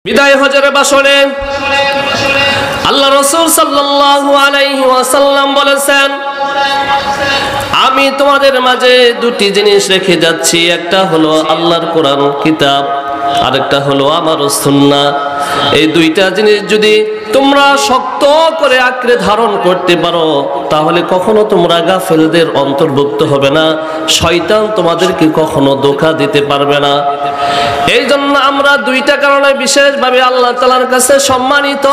বিদায় হজের বাসরে আল্লাহ রাসূল সাল্লাল্লাহু আলাইহি ওয়াসাল্লাম বলেছেন, আমি তোমাদের মাঝে দুটি জিনিস রেখে যাচ্ছি, একটা হলো আল্লাহর কোরআন কিতাব, আরেকটা হলো আমার সুন্নাহ। এই দুইটা জিনিস যদি তোমরা শক্ত করে আঁকড়ে ধারণ করতে পারো তাহলে কখনো তোমরা গাফেলদের অন্তর্ভুক্ত হবে না, শয়তান তোমাদেরকে কখনো ধোঁকা দিতে পারবে না। এই জন্য আমরা দুইটা কারণে বিশেষভাবে আল্লাহ তাআলার কাছে সম্মানিত।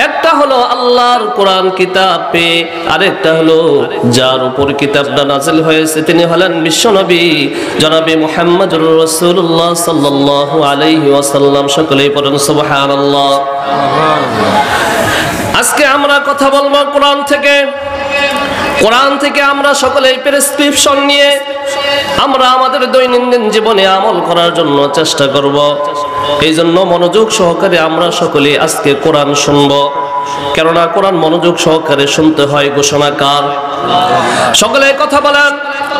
একটা হলো আল্লাহর কোরআন কিতাব পেয়ে, আরেকটা হলো যার উপর কিতাবটা নাযিল হয়েছে তিনি হলেন বিশ্বনবী জনাবে মুহাম্মদুর রাসূলুল্লাহ সাল্লাল্লাহু আলাইহি ওয়াসাল্লাম। সকলেই পড়েন সুবহানাল্লাহ। আজকে আমরা কথা বলবো কোরআন থেকে। কোরআন থেকে আমরা সকলেই প্রেসক্রিপশন নিয়ে আমরা আমাদের দৈনন্দিন জীবনে আমল করার জন্য চেষ্টা করব। এই জন্য মনোযোগ সহকারে আমরা সকলে আজকে কোরআন শুনব, কেননা কোরআন মনোযোগ সহকারে শুনতে হয়। ঘোষণাকার সকলে কথা বলেন,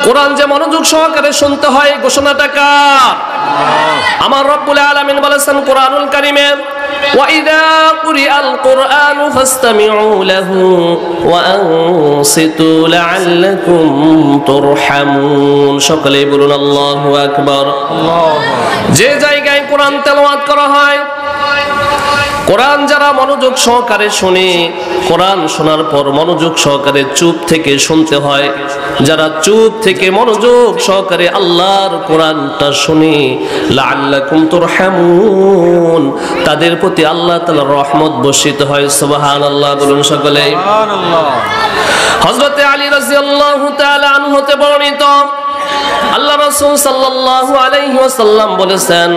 কোরআন যে মনোযোগ সহকারে শুনতে হয় ঘোষণাটা কার? আমার রব্বুল আলামিন বলেছেন কোরআনুল কারীমে, وَإِذَا قُرِئَ الْقُرْآنُ فَاسْتَمِعُوا لَهُ وَأَنصِتُوا لَعَلَّكُمْ تُرْحَمُونَ। সকলেই বলুন আল্লাহু আকবার। যে জায়গায় কোরআন তেলাওয়াত করা হয়, কোরআন যারা মনোযোগ সহকারে শুনে, কোরআন শোনার পর মনোযোগ সহকারে চুপ থেকে শুনতে হয়, যারা চুপ থেকে মনোযোগ সহকারে আল্লাহর কোরআনটা শুনে লাআল্লাকুম তুরহামুন, তাদের প্রতি আল্লাহ তাআলার রহমত বর্ষিত হয়। সুবহানাল্লাহ বলুন সকলে। সুবহানাল্লাহ। হযরত আলী রাদিয়াল্লাহু তাআলা আনহু হতে বর্ণিত আল্লাহ রাসূল সাল্লাল্লাহু আলাইহি ওয়াসাল্লাম বলেছেন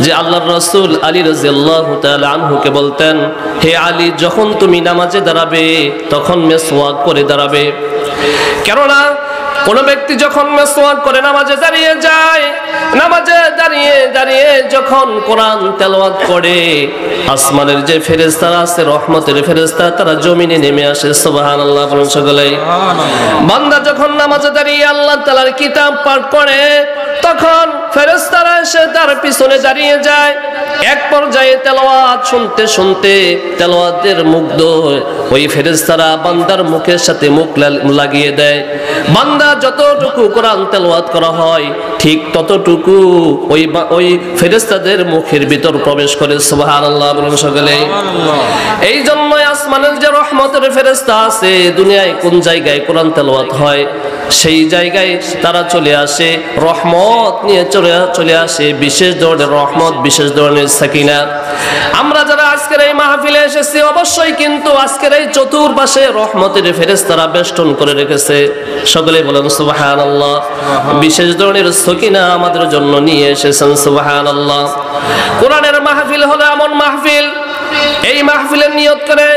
যে আল্লাহর রাসূল আলী রাদিয়াল্লাহু তাআলা আনহুকে বলতেন, হে আলী, যখন তুমি নামাজে দাঁড়াবে তখন মিসওয়াক করে দাঁড়াবে। কেননা কোন ব্যক্তি যখন মিসওয়াক করে নামাজে দাঁড়িয়ে যায়, নামাজে দাঁড়িয়ে দাঁড়িয়ে যখন কোরআন তেলাওয়াত করে, আসমানের যে ফেরেশতারা আছে রহমতের ফেরেশতা, তারা জমিনে নেমে আসে। সুবহানাল্লাহ বলুন সকলে। বান্দা যখন নামাজে দাঁড়িয়ে আল্লাহ তাআলার কিতাব পাঠ করে তখন ফেরেশতারা এসে তার পিছনে দাঁড়িয়ে যায়। এক পর্যায়ে তেলাওয়াত শুনতে শুনতে তেলাওয়াতের মুগ্ধ ওই ফেরেশতারা বান্দার মুখের সাথে মুখ লাগিয়ে দেয়। বান্দা যতটুকু কোরআন তেলাওয়াত করা হয় ঠিক ততটুকু ওই ফেরেশতাদের মুখের ভিতর প্রবেশ করে। সুবহানাল্লাহ বলুন সকলে। এই জন্যই আসমানের যে রহমতের ফেরেশতা আছে, দুনিয়ায় কোন জায়গায় কোরআন তেলাওয়াত হয় সেই জায়গায় তারা চলে আসে, রহমত নিয়ে চলে আসে, বিশেষ ধরনের রহমত, বিশেষ ধরনের সাকিনা। আমরা যারা আজকের এই মাহফিলে এসেছি অবশ্যই কিন্তু আজকের এই চতুর্পাশে রহমতের ফেরেশতারা বেষ্টন করে রেখেছে। সকলে বলেন সুবহানাল্লাহ। বিশেষ ধরনের সাকিনা আমাদের জন্য নিয়ে এসেছেন। সুবহানাল্লাহ। কোরআনের মাহফিল হলো এমন মাহফিল, এই মাহফিলের নিয়ত করে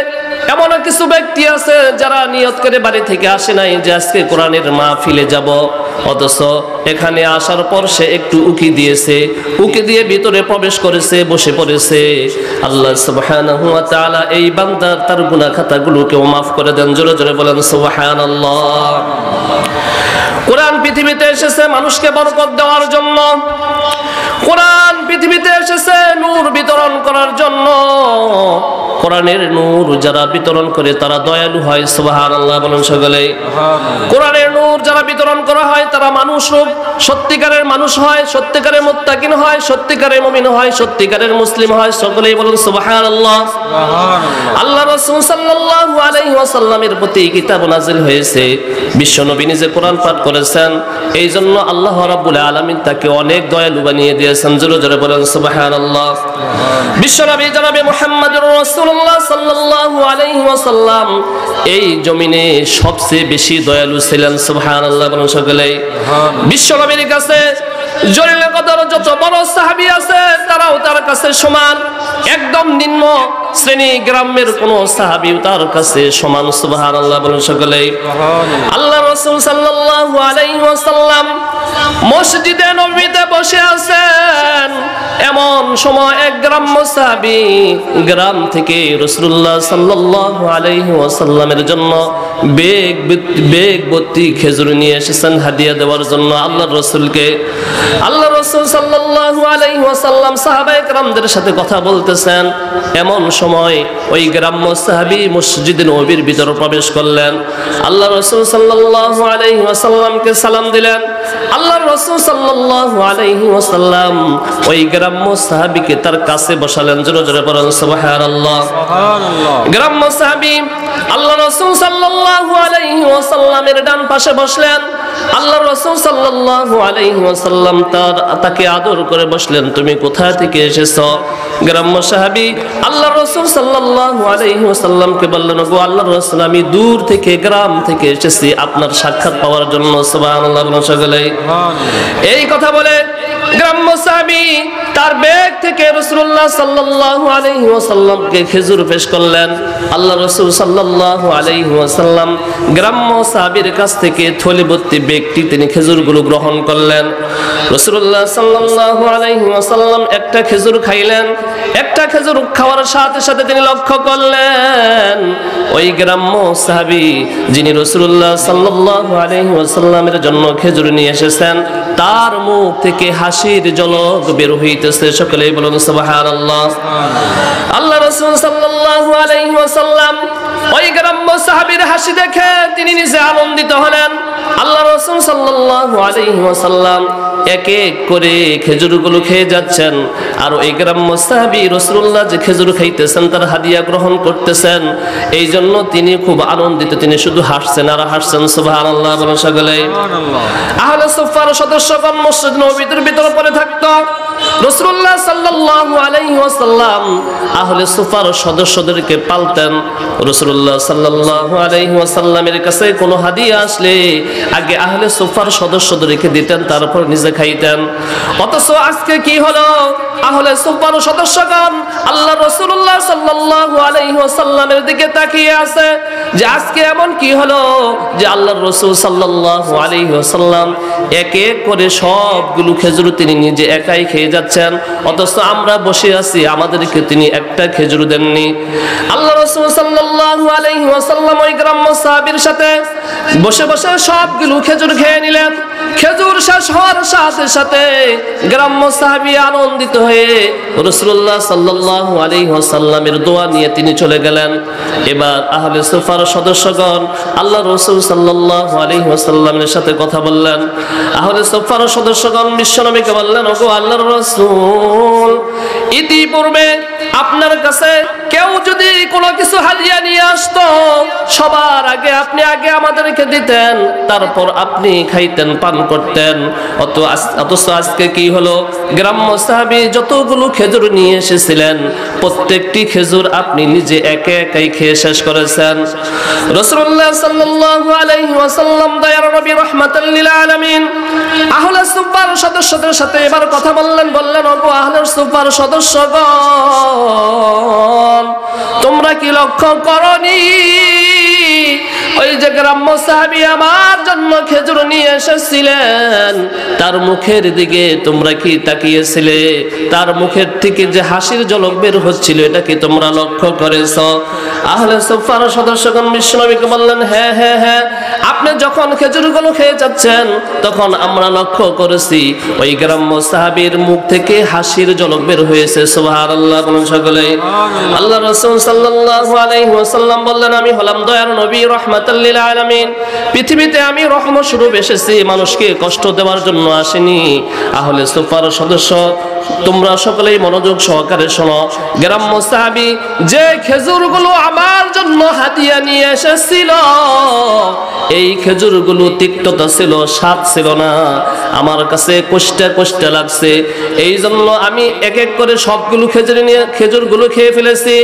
এমন কিছু ব্যক্তি আছে যারা নিয়ত করে বাড়ি থেকে আসে নাই যে আজকে কোরআনের মাহফিলে যাব, অথচ এখানে আসার পর সে একটু উকি দিয়েছে, উকি দিয়ে ভিতরে প্রবেশ করেছে, বসে পড়েছে। আল্লাহ সুবহানাহু ওয়া তাআলা এই বান্দার তার গুনাহ খাতাগুলোকেও মাফ করে দেন। জোরে জোরে বলেন সুবহানাল্লাহ। কোরআন পৃথিবীতে এসেছে মানুষকে বরকত দেওয়ার জন্য, কোরআন পৃথিবীতে এসেছে নূর বিতরণ করার জন্য। কোরআনের নূর যারা বিতরণ করে তারা দয়ালু হয়। সুবহানাল্লাহ বলেন সকলে। কোরআনের নূর যারা বিতরণ করা হয় তারা মানুষ রূপ সত্যিকারের মানুষ হয়, সত্যিকারের মুত্তাকিন হয়, সত্যিকারের মুমিন হয়, সত্যিকারের মুসলিম হয়। সকলেই বলুন সুবহানাল্লাহ। আল্লাহ রাসূল সাল্লাল্লাহু আলাইহি ওয়াসাল্লামের প্রতি কিতাব নাযিল হয়েছে, বিশ্বনবী নিজে কোরআন পাঠ করেছেন। এই জন্য আল্লাহ রাব্বুল আলামিন তাকে অনেক দয়ালু বানিয়ে দিয়েছেন। জোরে জোরে বলেন সুবহানাল্লাহ। বিশ্বনবী জনাবে মুহাম্মদুর রাসূলুল্লাহ সাল্লাল্লাহু আলাইহি ওয়াসাল্লাম এই জমিনে সবচেয়ে বেশি দয়ালু ছিলেন। সুবহানাল্লাহ বলেন সকলে। বিশ্বনবীর কাছে জলিল কদর যত বড় সাহাবী আছে তারাও তার কাছে সমান, একদম নিম্ন শ্রেণী গ্রামের কোন সাহাবী তার কাছে সমান। সুবহানাল্লাহ বলেন সকলেই। আল্লাহ রাসূল সাল্লাল্লাহু আলাইহি ওয়াসাল্লাম মসজিদে নববীতে বসে আছেন। এমন সময় এক গ্রাম্য সাহাবী গ্রাম থেকে রাসূলুল্লাহ সাল্লাল্লাহু আলাইহি ওয়াসাল্লামের জন্য বেগ ভর্তি খেজুর নিয়ে এসেছেন হাদিয়া দেওয়ার জন্য আল্লাহর রাসূলকে। আল্লাহ রাসূল সাল্লাল্লাহু আলাইহি ওয়াসাল্লাম সাহাবায়ে কেরামদের সাথে কথা বলতেছেন। এমন সময় ওই গ্রাম্য সাহাবী মসজিদে নববীর ভিতরে প্রবেশ করলেন। আল্লাহ রাসূল সাল্লাল্লাহু আলাইহি ওয়াসাল্লামকে সালাম দিলেন। আল্লাহ রাসূল সাল্লাল্লাহু আলাইহি ওয়াসাল্লাম ওই গ্রাম্য সাহাবীকে তার কাছে বসালেন। জোরে জোরে পড়েন সুবহানাল্লাহ। গ্রাম্য সাহাবী আল্লাহ রাসূল সাল্লাল্লাহু আলাইহি ওয়াসাল্লামের ডান পাশে বসলেন। আল্লাহ রাসূল সাল্লাল্লাহু আলাইহি ওয়াসাল্লাম তাকে আদর করে বসলেন। তুমি কোথা থেকে এসেছো? গ্রাম্য সাহাবী আল্লাহ রাসূল সাল্লাল্লাহু আলাইহি ওয়াসাল্লামকে বললেন, গো আল্লাহর রাসূল, আমি দূর থেকে গ্রাম থেকে এসেছি আপনার সাক্ষাৎ পাওয়ার জন্য। সুবহানাল্লাহ সকলে। এই কথা বলে গ্রাম্য সাহাবী তার ব্যাগ থেকে রাসূলুল্লাহ সাল্লাল্লাহু আলাইহি ওয়াসাল্লামকে খেজুর পেশ করলেন। আল্লাহ রাসূল সাল্লাল্লাহু আলাইহি ওয়াসাল্লাম গ্রাম্য সাহাবীর কাছ থেকে থলি ভর্তি ব্যক্তি তিনি খেজুরগুলো গ্রহণ করলেন। রাসূলুল্লাহ সাল্লাল্লাহু আলাইহি ওয়াসাল্লাম একটা খেজুর খাইলেন। একটা খেজুর খাওয়ার সাথে সাথে তিনি লক্ষ্য করলেন ওই গ্রাম্য সাহাবী যিনি রাসূলুল্লাহ সাল্লাল্লাহু আলাইহি ওয়াসাল্লামের জন্য খেজুর নিয়ে এসেছেন তার মুখ থেকে হাসির ঝলক বের হইতেছে। সকলেই বলুন সুবহানাল্লাহ। আল্লাহ রাসূল সাল্লাল্লাহু আলাইহি ওয়াসাল্লাম ওই গ্রাম্য সাহাবীর হাসি দেখে তিনি নিজে আনন্দিত হলেন। আল্লাহ রাসূল সাল্লাল্লাহু আলাইহি ওয়াসাল্লাম এক এক করে খেজুরগুলো খেয়ে যাচ্ছেন। আর ওই গ্রাম্য সাহাবী রাসূলুল্লাহ যে খেজুর খাইতেছেন তার হাদিয়া গ্রহণ করতেছেন। এই জন্য তিনি খুব আনন্দিত, তিনি শুধু হাসছেন আর হাসছেন। সুবহানাল্লাহ বলেন সকলেই। আহলে সুফফার সদস্যগণ মসজিদ নববীর ভিতরে পড়ে থাকতো। রাসূলুল্লাহ সাল্লাল্লাহু আলাইহি ওয়াসাল্লাম আহলে সুফফার সদস্যদেরকে পালতেন। রাসূলুল্লাহ সাল্লাল্লাহু আলাইহি ওয়াসাল্লামের কাছে কোনো হাদিয়া আসলে আগে আহলে সুফফার সদস্যদেরকে দিতেন, তারপর নিজে খাইতেন। অথচ আজকে কি হলো? আহলে সুফফার সদস্যগণ আল্লাহ রাসূলুল্লাহ সাল্লাল্লাহু আলাইহি ওয়াসাল্লামের দিকে তাকিয়ে আছে যে আজকে এমন কি হলো যে আল্লাহর রাসূল সাল্লাল্লাহু আলাইহি ওয়াসাল্লাম এক এক করে সবগুলো খেজুর তিনি নিজে একাই খেয়ে যাচ্ছেন, অথচ আমরা বসে আছি, আমাদেরকে তিনি একটা খেজুর দেননি। আল্লাহ রাসূল সাল্লাল্লাহু আলাইহি ওয়াসাল্লাম ওই গ্রাম্য সাহাবীর সাথে বসে বসে সবগুলো খেজুর খেয়ে নিলেন। খেজুর শেষ হওয়ার সাথে সাথে গ্রাম্য সাহাবী আনন্দিত হয়ে রাসূলুল্লাহ সাল্লাল্লাহু আলাইহি ওয়াসাল্লামের দোয়া নিয়ে তিনি চলে গেলেন। এবার আহলে সুফফার সদস্যগণ আল্লাহ রাসূল সাল্লাল্লাহু আলাইহি ওয়াসাল্লামের সাথে কথা বললেন। আহলে সুফফার সদস্যগণ বিশ্বনবীকে বললেন, ওগো আল্লাহর রাসূল, ইতিপূর্বে আপনার কাছে কেউ যদি কোনো কিছু হাদিয়া নিয়ে আসতো সবার আগে আপনি আগে আমাদেরকে দিতেন, তারপর আপনি খাইতেন, পান করতেন। অথচ আজকে কি হলো? গ্রাম্য সাহাবী যতগুলো খেজুর নিয়ে এসেছিলেন প্রত্যেকটি খেজুর আপনি নিজে একে একাই খেয়ে শেষ করেছেন। রাসূলুল্লাহ সাল্লাল্লাহু আলাইহি ওয়াসাল্লাম দয়ার নবী রাহমাতাল লিল আলামিন আহলে সুফফার সদস্যদের সাথে এবার কথা বললেন। ওগো আহলে সুফফার সদস্যগণ, তোমরা কি লক্ষ্য করনি ওই যে গ্রাম্য সাহাবী আমার জন্য খেজুর নিয়ে এসেছিলেন তার মুখের দিকে তোমরা কি তাকিয়েছিলে? তার মুখের থেকে যে হাসির ঝলক বের হচ্ছিল এটা কি তোমরা লক্ষ্য করেছো? আহলে সুফফার সদস্যগণ বিশ্বনবীকে বললেন, হ্যাঁ হ্যাঁ হ্যাঁ, আপনি যখন খেজুরগুলো খেয়ে যাচ্ছেন তখন আমরা লক্ষ্য করেছি ওই গ্রাম্য সাহাবীর মুখ থেকে হাসির ঝলক বের হয়েছে। সুবহানাল্লাহ বলুন সকলে। আল্লাহ রাসূল সাল্লাল্লাহু আলাইহি ওয়াসাল্লাম বললেন, আমি হলাম দয়ার নবী রাহমাতাল লিল আলামিন। পৃথিবীতে আমি রহমত স্বরূপ এসেছি, মানুষকে কষ্ট দেওয়ার জন্য আসিনি। আহলে সুফফার সদস্য তোমরা সকলেই মনোযোগ সহকারে শোনো। গ্রাম্য সাহাবী যে খেজুরগুলো আমার জন্য হাদিয়া নিয়ে এসেছিল এই খেজুরগুলো তিক্ততা ছিল, স্বাদ ছিল না, আমার কাছে কষ্টা কষ্টা লাগছে। এই জন্য আমি এক এক করে সবগুলো খেজুরগুলো খেয়ে ফেলেছি।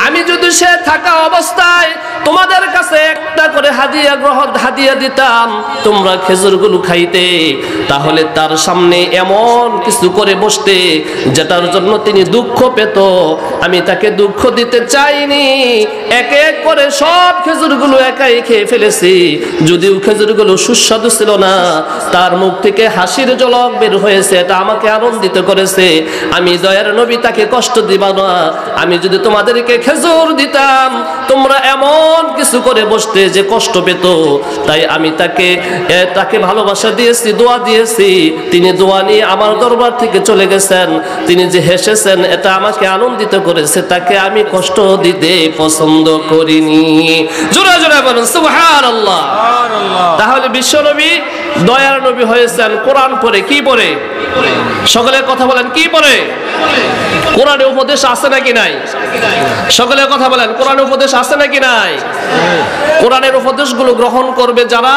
আমি যদি সে থাকা অবস্থায় তোমাদের কাছে একটা করে হাদিয়া দিতাম তোমরা খেজুরগুলো খাইতে, তাহলে তার সামনে এমন কিছু করে বসতে যেটার জন্য তিনি দুঃখ পেত। আমি তাকে দুঃখ দিতে চাইনি, এক এক করে সব খেজুরগুলো একাই খেয়ে ফেলেছি। যদিও খেজুরগুলো সুস্বাদু ছিল না, তার মুখ থেকে হাসির ঝলক বের হয়েছে, এটা আমাকে আনন্দিত করেছে। আমি দয়ার নবী তাকে কষ্ট দিব না। আমি যদি তোমাদেরকে খেজুর দিতাম তোমরা এমন কিছু করে বসতে যে কষ্ট পেত। তাই আমি তাকে ভালোবাসা দিয়েছি, দোয়া দিয়েছি। তিনি দোয়া নিয়ে আমার দরবার থেকে চলে গেছেন। তিনি যে হেসেছেন এটা আমাকে আনন্দিত করেছে, তাকে আমি কষ্ট দিতে পছন্দ করিনি। জোরে জোরে বলুন সুবহানাল্লাহ। তাহলে বিশ্বনবী দয়ার নবী হয়েছেন কোরআন পড়ে। কি পড়ে? সকলে কথা বলেন, কি পড়ে? কোরআনে উপদেশ আছে নাকি নাই? সকলে কথা বলেন, কোরআনে উপদেশ আছে নাকি নাই? কোরআনের উপদেশগুলো গ্রহণ করবে যারা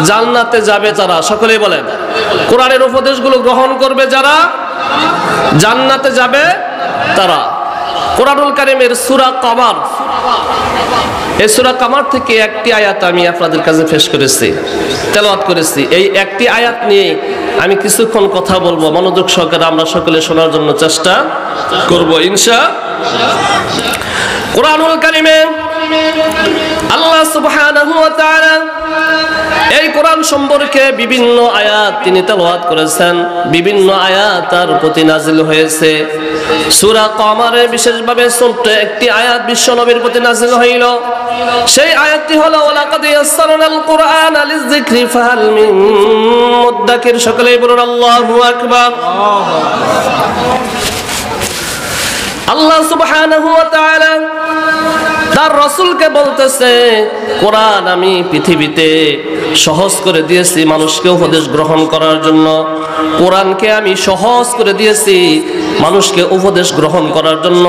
জান্নাতে যাবে তারা। সকলেই বলেন, কোরআনের উপদেশগুলো গ্রহণ করবে যারা জান্নাতে যাবে তারা। কোরআনুল কারীমের সূরা কমার, এই সূরা কমার থেকে একটি আয়াত আমি আপনাদের কাছে পেশ করেছি, তেলাওয়াত করেছি। এই একটি আয়াত নিয়ে আমি কিছুক্ষণ কথা বলবো। মনোযোগ সহকারে আমরা সকলে শোনার জন্য চেষ্টা করব ইনশাআল্লাহ। কোরআনুল কারীমে আল্লাহ সুবহানাহু ওয়া তাআলা এই কোরআন সম্পর্কে বিভিন্ন আয়াত তিনি তেলাওয়াত করেছেন, বিভিন্ন আয়াত তার প্রতি নাজিল হয়েছে। সূরা কমারে বিশেষভাবে ছোট্ট একটি আয়াত বিশ্বনবীর প্রতি নাজিল হইল। সেই আয়াতটি হলো ওয়ালাকাদ ইয়াসসারনাল কুরআনা লিযিকরি ফাহাল মিন মুদ্দাকির। সকলেই বলুন আল্লাহু আকবার। আল্লাহ সুবহানাহু ওয়া তাআলা তার রাসূলকে বলতেছে, কোরআন আমি পৃথিবীতে সহজ করে দিয়েছি মানুষকে উপদেশ গ্রহণ করার জন্য। কোরআনকে আমি সহজ করে দিয়েছি মানুষকে উপদেশ গ্রহণ করার জন্য।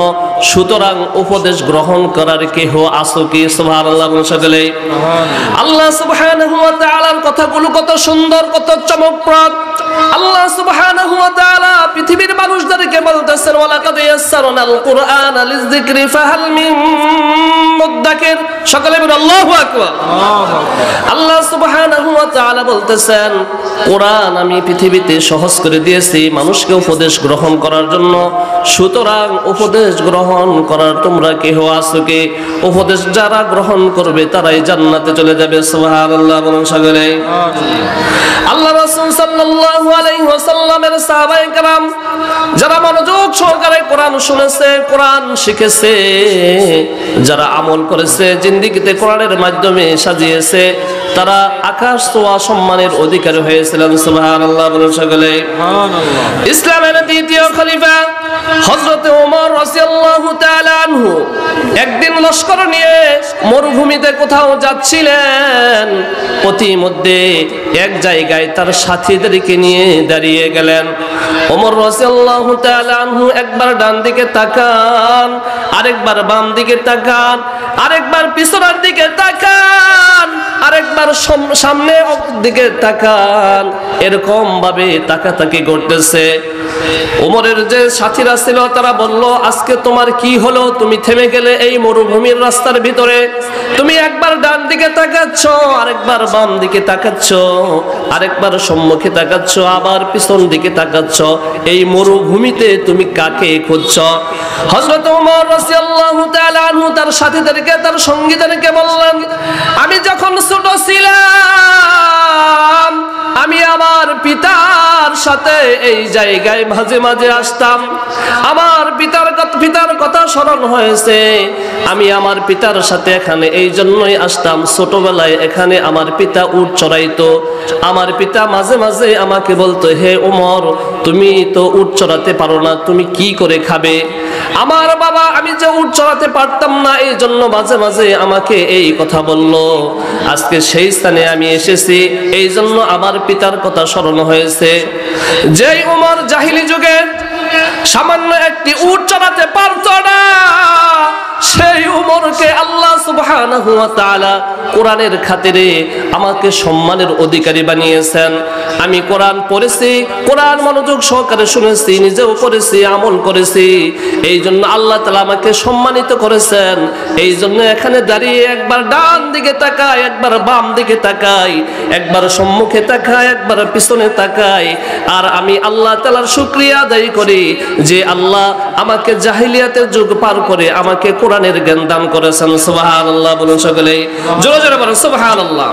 সুতরাং উপদেশ গ্রহণ করার কেহ আছো কি? সুবহানাল্লাহ বলুন সকলে। আল্লাহ সুবহানাহু ওয়া তাআলার কথাগুলো কত সুন্দর, কত চমকপ্রদ। আল্লাহ সুবহানাহু ওয়া তাআলা পৃথিবীর মানুষদেরকে বলতেছেন ওয়ালাকাদ ইয়াসসারনাল কুরআনা লিযিকরি ফাহাল মিন মুদ্দাকির। সকলে বলুন আল্লাহু আকবার। আল্লাহ সুবহানাহু ওয়া তাআলা বলতেছেন কোরআন আমি পৃথিবীতে সহজ করে দিয়েছি মানুষকে উপদেশ গ্রহণ করার জন্য। সুতরাং উপদেশ গ্রহণ করার তোমরা কেহ আছো কি? উপদেশ যারা গ্রহণ করবে তারাই জান্নাতে চলে যাবে। সুবহানাল্লাহ বলুন সকলে। আল্লাহ রাসূল সাল্লাল্লাহু আলাইহি ওয়াসাল্লামের সাহাবায়ে কেরাম যারা মনোযোগ সহকারে কোরআন শুনেছে, কোরআন শিখেছে, যারা আমল করেছে, জিন্দেগিতে কোরআনের মাধ্যমে সাজিয়েছে, তারা আকাশ ছোঁয়া সম্মানের অধিকারী হয়েছিলেন। সুবহানাল্লাহ বলুন সকলে। ইসলামের দ্বিতীয় খলিফা হযরত ওমর রাদিয়াল্লাহু তাআলা আনহু একদিন লস্কর নিয়ে মরুভূমিতে কোথাও যাচ্ছিলেন। পথিমধ্যে এক জায়গায় তার সাথীদেরকে নিয়ে দাঁড়িয়ে গেলেন। ওমর রাদিয়াল্লাহু তাআলা আনহু একবার ডান দিকে তাকান, আরেকবার বাম দিকে তাকান, আরেকবার পিছনের দিকে তাকান, আরেকবার সামনের দিকে তাকান। এরকম ভাবে তাকাতাকি করতেছে। ওমরের যে সাথীরা ছিল তারা বলল, আজকে তোমার কি হলো? তুমি থেমে গেলে এই মরুভূমির রাস্তার ভিতরে। তুমি একবার ডান দিকে তাকাচ্ছ, আরেকবার বাম দিকে তাকাচ্ছ, আরেকবার সম্মুখে তাকাচ্ছ, আবার পিছন দিকে তাকাচ্ছ। এই মরুভূমিতে তুমি কাকে খুঁজছ? হযরত ওমর রাদিয়াল্লাহু তাআলা আনহু তার সাথীদেরকে, তার সঙ্গীদেরকে বললেন, আমি যখন ছোট ছিলাম আমি আমার পিতার সাথে এই জায়গায় মাঝে মাঝে আসতাম। আমার পিতার কথা স্মরণ হয়েছে। আমি আমার পিতার সাথে এখানে এই জন্যই আসতাম। ছোটবেলায় এখানে আমার পিতা উট চড়াইতো। আমার পিতা মাঝে মাঝে আমাকে বলতো, হে ওমর, তুমি তো উট চড়াতে পারো না, তুমি কি করে খাবে? আমার বাবা আমি যে উট চড়াতে পারতাম না, এই জন্য মাঝে মাঝে আমাকে এই কথা বলল। আজকে সেই স্থানে আমি এসেছি, এই জন্য আমার পিতার কথা স্মরণ হয়েছে। যেই ওমর জাহিলি যুগে সামান্য একটি উট চড়াতে পারত না, সেই উমরকে আল্লাহ সুবহানাহু ওয়া তাআলা কোরআনের খাতিরে আমাকে সম্মানের অধিকারী বানিয়েছেন। আমি কোরআন পড়েছি, কোরআন মনোযোগ সহকারে শুনেছি, নিজেও করেছি, আমল করেছি। এই জন্য আল্লাহ তাআলা আমাকে সম্মানিত করেছেন। এই জন্য এখানে দাঁড়িয়ে একবার ডান দিকে তাকাই, একবার বাম দিকে তাকাই, একবার সম্মুখে তাকাই, একবার পিছনে তাকাই, আর আমি আল্লাহ তাআলার শুকরিয়া আদায় করি যে আল্লাহ আমাকে জাহিলিয়াতের যুগ পার করে আমাকে কোরআনের জ্ঞান দান করেছেন। সুবহানাল্লাহ বলুন সকলেই, জোরে জোরে বলুন সুবহানাল্লাহ।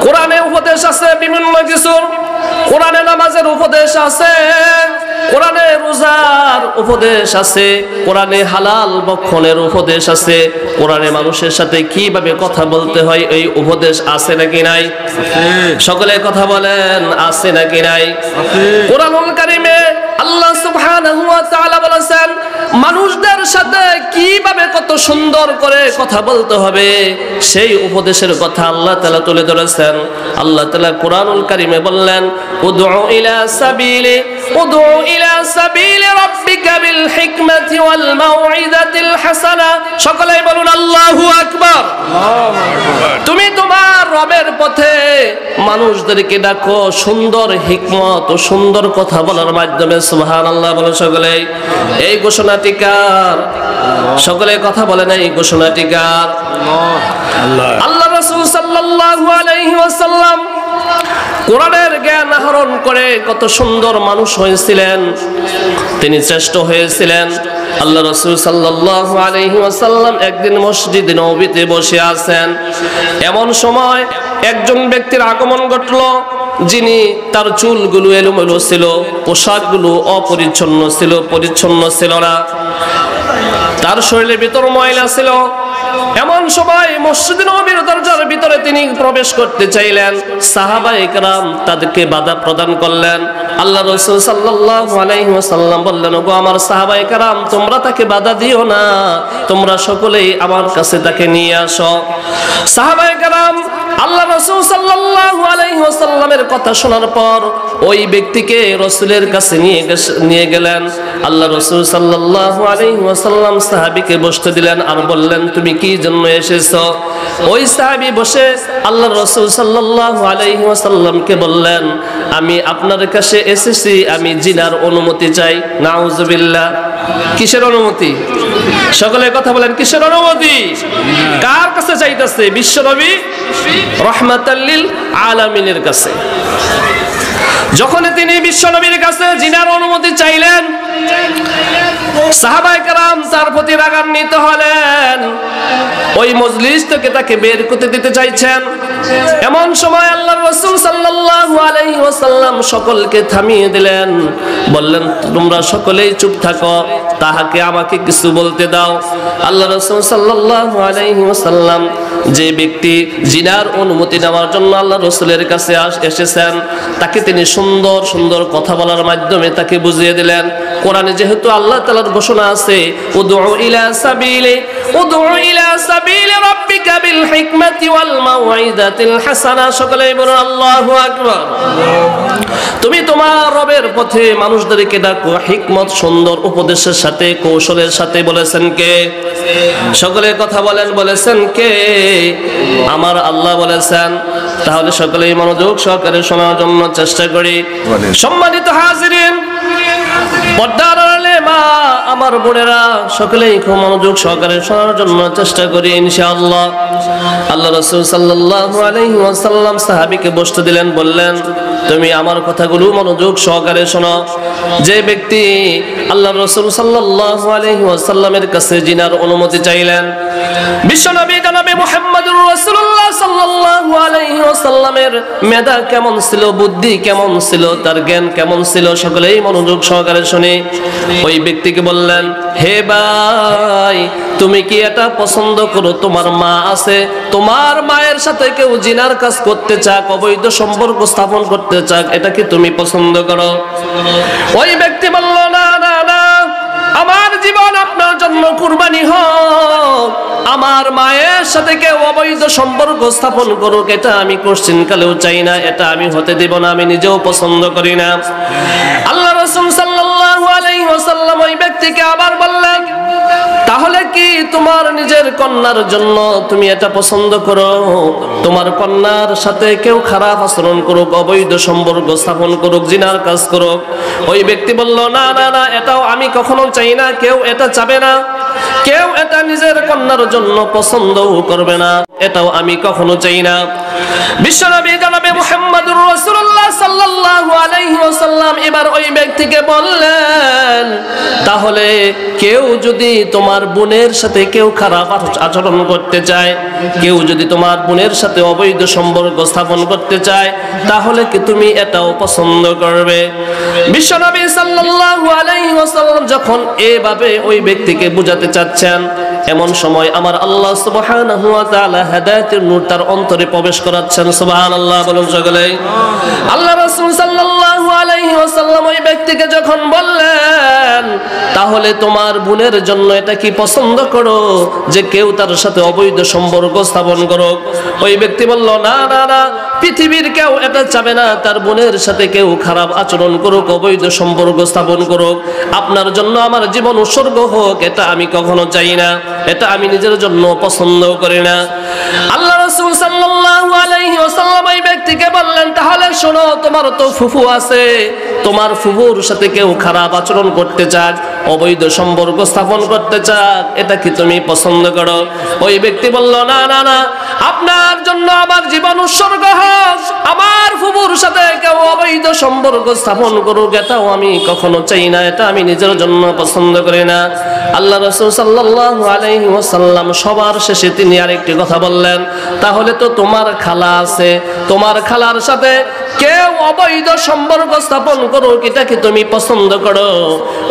কোরআনে উপদেশ আছে বিভিন্ন কিছুর, কোরআনে নামাজের উপদেশ আছে, কোরআনে রোজার উপদেশ আছে, কোরআনে হালাল ভক্ষণের উপদেশ আছে, কোরআনে মানুষের সাথে কিভাবে কথা বলতে হয় এই উপদেশ আছে নাকি নাই? সকলে কথা বলেন, আছে নাকি নাই? কোরআনুল কারীমে আল্লাহ সুবহানাহু ওয়া তাআলা বলেছেন মানুষদের সাথে কিভাবে কত সুন্দর করে কথা বলতে হবে, সেই উপদেশের কথা আল্লাহ তাআলা তুলে ধরেছেন। আল্লাহ তাআলা কোরআনুল কারীমে বললেন উদউ ইলা সাবিলি রাব্বিকা বিল হিকমাতি ওয়াল মাউইযাতিল হাসানা। সকলে বলুন আল্লাহু আকবার। তুমি তোমার রবের পথে মানুষদেরকে ডাকো সুন্দর হিকমত ও সুন্দর কথা বলার মাধ্যমে। সুবহানাল্লাহ বলো সকলে। এই ঘোষণাটি কার? সকলে কথা বলেন, এই ঘোষণাটি কার? আল্লাহ রাসূল সাল্লাল্লাহু আলাইহি ওয়াসাল্লাম কোরআনের জ্ঞান আহরণ করে কত সুন্দর মানুষ হয়েছিলেন, তিনি শ্রেষ্ঠ হয়েছিলেন। আল্লাহ রাসূল সাল্লাল্লাহু আলাইহি ওয়াসাল্লাম একদিন মসজিদে নববীতে বসে আছেন। এমন সময় একজন ব্যক্তির আগমন ঘটল, যিনি তার চুলগুলো এলোমেলো ছিল, পোশাকগুলো অপরিচ্ছন্ন ছিল, পরিচ্ছন্ন ছিল না, তার শরীরের ভিতর ময়লা ছিল। এমন সময় মসজিদে নববীর দরজার ভিতরে তিনি প্রবেশ করতে চাইলেন। সাহাবায়ে কেরাম তাদেরকে বাধা প্রদান করলেন। আল্লাহ রাসূল সাল্লাল্লাহু আলাইহি ওয়াসাল্লাম বললেন, ওগো আমার সাহাবায়ে কেরাম, তোমরা তাকে বাধা দিও না, তোমরা সকলেই আমার কাছে তাকে নিয়ে আসো। সাহাবায়ে কেরাম আল্লাহ রাসূল সাল্লাল্লাহু আলাইহি ওয়াসাল্লামের কথা শোনার পর ওই ব্যক্তিকে রাসূলের কাছে নিয়ে গেলেন। আল্লাহ রাসূল সাল্লাল্লাহু আলাইহি ওয়াসাল্লাম সাহাবীকে বসতে দিলেন আর বললেন, তুমি কি জন্য এসেছো? ওই সাহাবী বসে আল্লাহ রাসূল সাল্লাল্লাহু আলাইহি ওয়াসাল্লামকে বললেন, আমি আপনার কাছে এসেছি, আমি জিনার অনুমতি চাই। নাউজুবিল্লাহ। কিসের অনুমতি? সকলে কথা বলেন, কিসের অনুমতি? কার কাছে চাইতেছে? বিশ্বনবী রাহমাতাল লিল আলামিনের কাছে। যখন তিনি বিশ্বনবীর কাছে জিনার অনুমতি চাইলেন, সাহাবায়ে কেরাম তার প্রতি রাগান্বিত হলেন, ওই মজলিস থেকে তাকে বের করতে দিতে চাইছেন। এমন সময় আল্লাহর রাসূল সাল্লাল্লাহু আলাইহি ওয়াসাল্লাম সকলকে থামিয়ে দিলেন, বললেন, তোমরা সকলেই চুপ থাকো, তাহাকে আমাকে কিছু বলতে দাও। আল্লাহর রাসূল সাল্লাল্লাহু আলাইহি ওয়াসাল্লাম যে ব্যক্তি জিনার অনুমতি নেওয়ার জন্য আল্লাহর রাসূলের কাছে এসেছেন, তাকে তিনি সুন্দর সুন্দর কথা বলার মাধ্যমে তাকে বুঝিয়ে দিলেন। কোরআনে যেহেতু আল্লাহ তাআলার ঘোষণা আছে উদউ ইলা সাবিলি রাব্বিকা বিল হিকমাতি ওয়াল মাউইযাতিল হাসানা। সকলেই বলুন আল্লাহু আকবার। তুমি তোমার রবের পথে মানুষদেরকে ডাকো হিকমত সুন্দর উপদেশের সাথে, কৌশলের সাথে। বলেছেন কে? সকলে কথা বলেন, বলেছেন কে? আমার আল্লাহ বলেছেন। তাহলে সকলেই মনোযোগ সহকারে শোনার জন্য চেষ্টা করি। সম্মানিত হাজিরিন, পর্দার আড়ালে মা আমার বোনেরা, সকলেই খুব মনোযোগ সহকারে শোনার জন্য চেষ্টা করি ইনশাআল্লাহ। আল্লাহ রাসূল সাল্লাল্লাহু আলাইহি ওয়াসাল্লাম সাহাবীকে বসতে দিলেন, বললেন, তুমি আমার কথাগুলো মনোযোগ সহকারে শোনো। যে ব্যক্তি আল্লাহ রাসূল সাল্লাল্লাহু আলাইহি ওয়াসাল্লামের কাছে জিনার অনুমতি চাইলেন, বিশ্বনবী জনাবে মুহাম্মদুর রাসূলুল্লাহ সাল্লাল্লাহু আলাইহি ওয়াসাল্লামের মেধা কেমন ছিল, বুদ্ধি কেমন ছিল, তার জ্ঞান কেমন ছিল, সকলেই মনোযোগ সহকারে শুনে ওই ব্যক্তিকে বললেন, হে ভাই, তুমি কি এটা পছন্দ করো? তোমার মা আছে, তোমার মায়ের সাথে কেউ জিনার কাজ করতে চাক, অবৈধ সম্পর্ক স্থাপন করতে চাক, এটা কি তুমি পছন্দ করো? ওই ব্যক্তি বলল, না না না, আমার জীবন আপনার জন্য কুরবানি হোক, আমার মায়ের সাথে কেউ অবৈধ সম্পর্ক স্থাপন করুক, এটা আমি কোশ্চিন কালেও চাই না, এটা আমি হতে দেব না, আমি নিজেও পছন্দ করি না। আল্লাহ রাসূল সাল্লাল্লাহু আলাইহি ওয়াসাল্লাম ওই ব্যক্তিকে আবার বললেন, তাহলে কি তোমার নিজের কন্যার জন্য তুমি এটা পছন্দ করো, তোমার কন্যার সাথে কেউ খারাপ আচরণ করুক, অবৈধ সম্পর্ক স্থাপন করুক, জিনার কাজ করুক, ওই ব্যক্তি বলল না না না, এটাও আমি কখনো চাই না, কেউ এটা চাবে না, কেউ এটা নিজের কন্যার জন্য পছন্দও করবে না, এটাও আমি কখনো চাই না। বিশ্বনবী জনাবে মুহাম্মদুর রাসূলুল্লাহ সাল্লাল্লাহু আলাইহি ওয়াসাল্লাম এবার ওই ব্যক্তিকে বললেন, তাহলে কেউ যদি তোমার বোনের সাথে কেউ খারাপ আচরণ করতে চায়, কেউ যদি তোমার বোনের সাথে অবৈধ সম্পর্ক স্থাপন করতে চায়, তাহলে কি তুমি এটাও পছন্দ করবে? বিশ্বনবী সাল্লাল্লাহু আলাইহি ওয়াসাল্লাম যখন এভাবে ওই ব্যক্তিকে বুঝাতে চাচ্ছেন, এমন সময় আমার আল্লাহ সুবহানাহু ওয়া তাআলা হেদায়েতের নূর তার অন্তরে প্রবেশ করাচ্ছেন। সুবহানাল্লাহ বলুন সকলে। আল্লাহ রাসূল সাল্লাল্লাহু আলাইহি ওয়াসাল্লাম ওই ব্যক্তিকে যখন বললেন, তাহলে তোমার বোনের জন্য এটা কি পছন্দ করো যে কেউ তার সাথে অবৈধ সম্পর্ক স্থাপন করুক? ওই ব্যক্তি বলল না না না, পৃথিবীর কেউ এটা চাবে না তার বোনের সাথে কেউ খারাপ আচরণ করুক, অবৈধ সম্পর্ক স্থাপন করুক। আপনার জন্য আমার জীবন উৎসর্গ হোক, এটা আমি কখনো চাই না, এটা আমি নিজের জন্য পছন্দ করি না। আল্লাহ রাসূল সাল্লাল্লাহু আলাইহি ওয়াসাল্লাম এই ব্যক্তিকে বললেন, তাহলে শোনো, তোমার তো ফুফু আছে, তোমার ফুফুর সাথে কেউ খারাপ আচরণ করতে চাক, অবৈধ সম্পর্ক স্থাপন করতে চাক, এটা কি তুমি পছন্দ করো? ওই ব্যক্তি বলল না না না, আপনার জন্য আমার জীবন উৎসর্গ হোক, আমার ফুফুর সাথে কেউ অবৈধ সম্পর্ক স্থাপন করুক, এটাও আমি কখনো চাই না, এটা আমি নিজের জন্য পছন্দ করি না। আল্লাহ রাসূল সাল্লাল্লাহু আলাইহি ওয়াসাল্লাম সবার শেষে তিনি আরেকটি কথা বললেন, তাহলে তো তোমার খালা আছে, তোমার খালার সাথে কেউ অবৈধ সম্পর্ক স্থাপন করুক, এটা কি তুমি পছন্দ করো?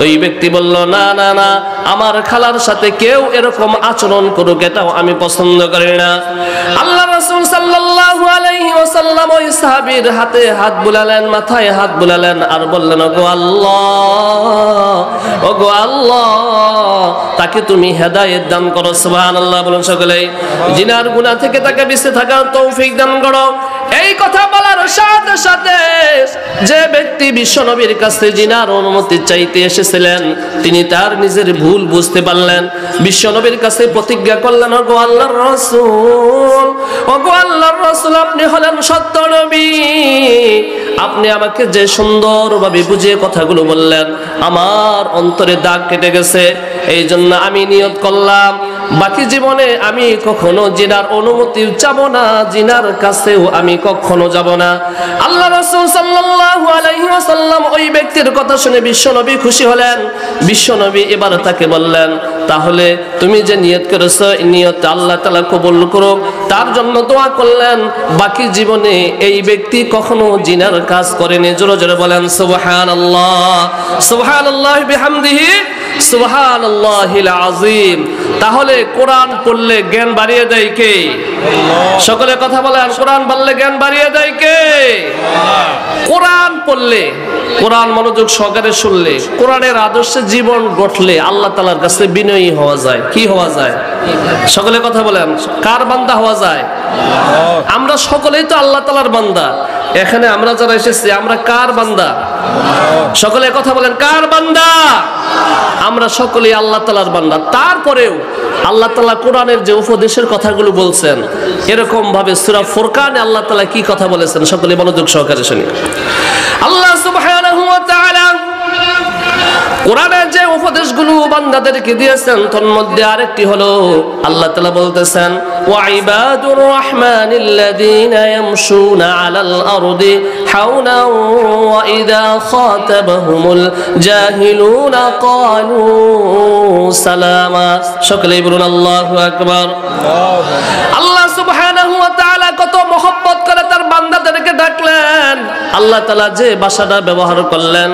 ওই ব্যক্তি বলল না না না, আমার খালার সাথে কেউ এরকম আচরণ করুক, এটাও আমি পছন্দ করি না। আল্লাহ রাসূল সাল্লাল্লাহু আলাইহি ওয়াসাল্লাম ওই সাহাবীর হাতে হাত বুলালেন, মাথায় হাত বুলালেন, আর বললেন, ওগো আল্লাহ, ওগো আল্লাহ, তাকে তুমি হেদায়েত দান করো। সুবহানাল্লাহ বলুন সকলে। জিনার গুনাহ থেকে তাকে বেঁচে থাকার তৌফিক দান করো। এই কথা বলার সাথে সাথে যে ব্যক্তি বিশ্বনবীর কাছে জিনার অনুমতি চাইতে এসেছিলেন, তিনি তার নিজের ভুল বুঝতে পারলেন। বিশ্বনবীর কাছে প্রতিজ্ঞা করলেন, ওগো আল্লাহর রাসূল, ওগো আল্লাহর রাসূল, আপনি হলেন সত্য নবী, আপনি আমাকে যে সুন্দরভাবে বুঝিয়ে কথাগুলো বললেন, আমার অন্তরে দাগ কেটে গেছে। এই জন্য আমি নিয়ত করলাম, বাকি জীবনে আমি কখনো জিনার অনুমতি চাব না, জিনার কাছেও আমি কখনো যাব না। আল্লাহ রাসূল সাল্লাল্লাহু আলাইহি ওয়াসাল্লাম ওই ব্যক্তির কথা শুনে বিশ্বনবী খুশি হলেন। বিশ্বনবী এবার তাকে বললেন, তাহলে তুমি যে নিয়ত করেছো, এই নিয়ত আল্লাহ তাআলা কবুল করুক, তার জন্য দোয়া করলেন। বাকি জীবনে এই ব্যক্তি কখনো জিনার কাজ করেনি। জোরে জোরে বলেন সুবহানাল্লাহ, সুবহানাল্লাহি বিহামদিহি, সুবহানাল্লাহিল আযীম। তাহলে কোরআন পড়লে জ্ঞান বাড়িয়ে দেয় কে? সকলে কথা বলেন, কোরআন পড়লে জ্ঞান বাড়িয়ে দেয় কে? কোরআন পড়লে, কোরআন মনোযোগ সহকারে শুনলে, কোরআনের আদর্শে জীবন গঠলে আল্লাহ তাআলার কাছে বিনয়ী হওয়া যায়। কি হওয়া যায়? সকলে কথা বলেন, কার বান্দা হওয়া যায়? আমরা সকলেই তো আল্লাহ তাআলার বান্দা। এখানে আমরা যারা এসেছি, আমরা কার বান্দা? সকলে কথা বলেন, কার বান্দা? আমরা সকলেই আল্লাহ তাআলার বান্দা। তারপরেও আল্লাহ তাআলা কোরআনের যে উপদেশের কথাগুলো বলছেন, এরকম ভাবে সূরা ফুরকানে আল্লাহ তাআলা কি কথা বলেছেন, সকলে মনোযোগ সহকারে শুনি। আল্লাহ সুবহানাহু ওয়া তাআলা কোরআনের যে উপদেশগুলো বান্দাদেরকে দিয়েছেন, তার মধ্যে আরেকটি হলো আল্লাহ তাআলা বলতেছেন, ওয়া ইবাদুর রাহমানিল্লাযীনা ইয়ামশুনা আলাল আরদি হাওনা ওয়া ইযা খাতাবাহুমুল জাহিলুনা ক্বালু সালামা। সকলেই বলুন আল্লাহু আকবার। আল্লাহ সুবহানাহু ওয়া তাআলা কত মহব্বত করে তার বান্দাদেরকে ডাকলেন। আল্লাহ তাআলা যে ভাষাটা ব্যবহার করলেন,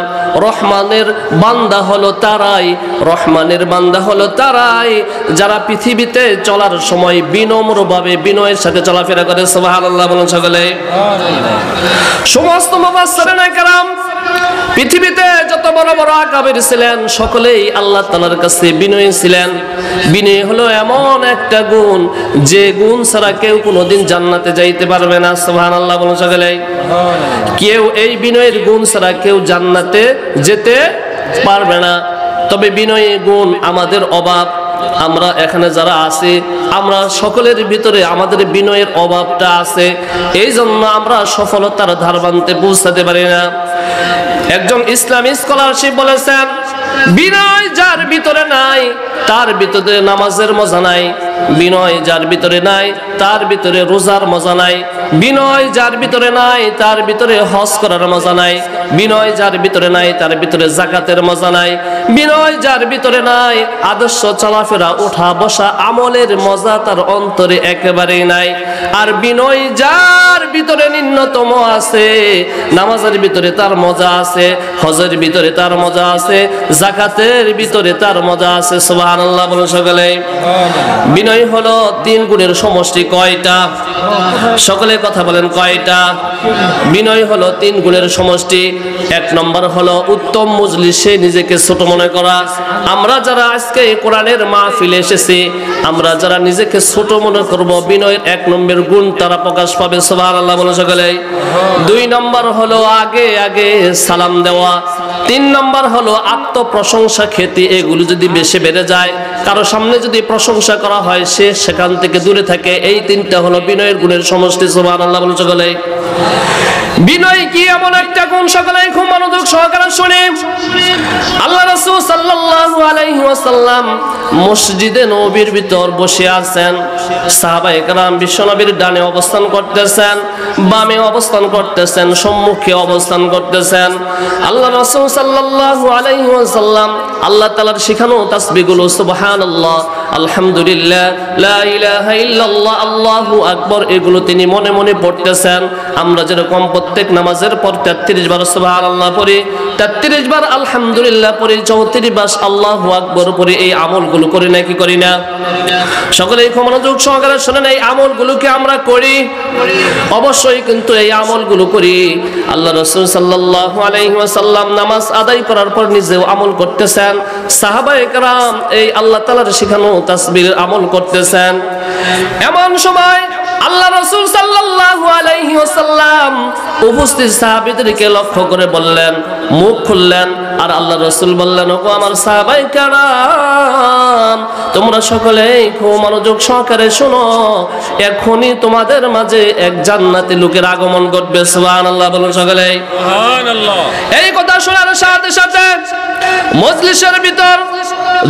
রহমানের বান্দা হলো তারাই, রহমানের বান্দা হলো তারাই যারা পৃথিবীতে চলার সময় বিনম্রভাবে, বিনয়ের সাথে চলাফেরা করে। সুবহানাল্লাহ বলুন সকলে। সমস্ত মুফাসসিরিনে কেরাম, পৃথিবীতে যত বড় বড় আকাবির ছিলেন, সকলেই আল্লাহ তাআলার কাছে বিনয়ী ছিলেন। বিনয় হলো এমন একটা গুণ, যে গুণ ছাড়া কেউ কোনোদিন জান্নাতে যাইতে পারবে না। সুবহানাল্লাহ বলুন সকলে। কেউ এই বিনয়ের গুণ ছাড়া কেউ জান্নাতে যেতে পারবে না। তবে বিনয়ী গুণ আমাদের অভাব, আমরা এখানে যারা আছি আমরা সকলের ভিতরে আমাদের বিনয়ের অভাবটা আছে, এই জন্য আমরা সফলতার ধারবান্তে পৌঁছাতে পারি না। একজন ইসলামী স্কলারশিপ বলেছেন, বিনয় যার ভিতরে নাই তার ভিতরে নামাজের মজা নাই, বিনয় যার ভিতরে নাই তার ভিতরে রোজার মজা নাই, বিনয় যার ভিতরে নাই তার ভিতরে হজ করার মজা নাই, বিনয় যার ভিতরে নাই তার ভিতরে যাকাতের মজা নাই, বিনয় যার ভিতরে নাই আদর্শ চলাফেরা ওঠা বসা আমলের মজা তার অন্তরে একেবারেই নাই। আর বিনয় যার ভিতরে ন্যূনতম আছে, নামাজের ভিতরে তার মজা আছে, হজের ভিতরে তার মজা আছে, যাকাতের ভিতরে তার মজা আছে। সুবহানাল্লাহ বলুন সকলে। বিনয় হলো 3 গুণের সমষ্টি। কয়টা? সকলে কথা বলেন, কয়টা? বিনয় হলো 3 গুণের সমষ্টি। 1 নম্বর হলো উত্তম মজলিসে নিজেকে ছোট মনে করা। আমরা যারা আজকে কোরআনের মাহফিলে এসেছি, আমরা যারা নিজেকে ছোট মনে করব, বিনয়ের 1 নম্বর গুণ তারা প্রকাশ পাবে। সুবহানাল্লাহ বলুন সকলে। 2 নম্বর হলো আগে আগে সালাম দেওয়া। 3 নম্বর হলো আত্মপ্রশংসা খ্যাতি, এগুলো যদি বেশি বেড়ে যায়, কারো সামনে যদি প্রশংসা করা হয় সে সেখান থেকে দূরে থাকে। এই 3টা হলো বিনয়ের গুণের সমষ্টি। সুবহানাল্লাহ বলুন সকলে। বিনয় কি এমন একটা গুণ, সকলে খুব মনোযোগ সহকারে শুনে। আল্লাহ রাসূল সাল্লাল্লাহু আলাইহি ওয়াসাল্লাম মসজিদে নববীর ভিতর বসে আছেন, সাহাবায়ে কেরাম বিশ্বনবীর ডানে অবস্থান করতেছেন, বামে অবস্থান করতেছেন, সম্মুখে অবস্থান করতেছেন। আল্লাহ রাসূল সাল্লাল্লাহু আলাইহি ওয়াসাল্লাম আল্লাহ তাআলার শেখানো তাসবিহগুলো সুবহানাল্লাহ, আলহামদুলিল্লাহ, লা ইলাহা ইল্লাল্লাহ, আল্লাহু আকবার, এগুলো তিনি মনে মনে পড়তেছেন। আমরা যেরকম প্রত্যেক নামাজের পর 33 বার সুবহানাল্লাহ পড়ি, 33 বার আলহামদুলিল্লাহ পড়ি, 34 বার আল্লাহু আকবার পড়ি, এই আমলগুলো করি না কি করি না? সকলেই খুব মনোযোগ সহকারে শুনেন, এই আমলগুলোকে আমরা করি, অবশ্যই কিন্তু এই আমলগুলো করি। আল্লাহ রাসূল সাল্লাল্লাহু আলাইহি ওয়াসাল্লাম নামাজ আদায় করার পর নিজেও আমল করতেছেন, সাহাবায়ে কেরাম এই আল্লাহ তাআলার শেখানো তাসবিহের আমল করতেছেন। এমন সময় আল্লাহ রাসূল সাল্লাল্লাহু আলাইহি ওয়াসাল্লাম উপস্থিত সাহাবীদেরকে লক্ষ্য করে বললেন, মুখ খুললেন, আর আল্লাহ রাসূল বললেন, ওগো আমার সাহাবায়ে কেরাম, তোমরা সকলেই খুব মনোযোগ সহকারে শোনো, এখনই তোমাদের মাঝে এক জান্নাতি লোকের আগমন ঘটবে। সুবহানাল্লাহ বলুন সকলে। সুবহানাল্লাহ। এই কথা শোনার সাথে সাথে মজলিসের ভিতর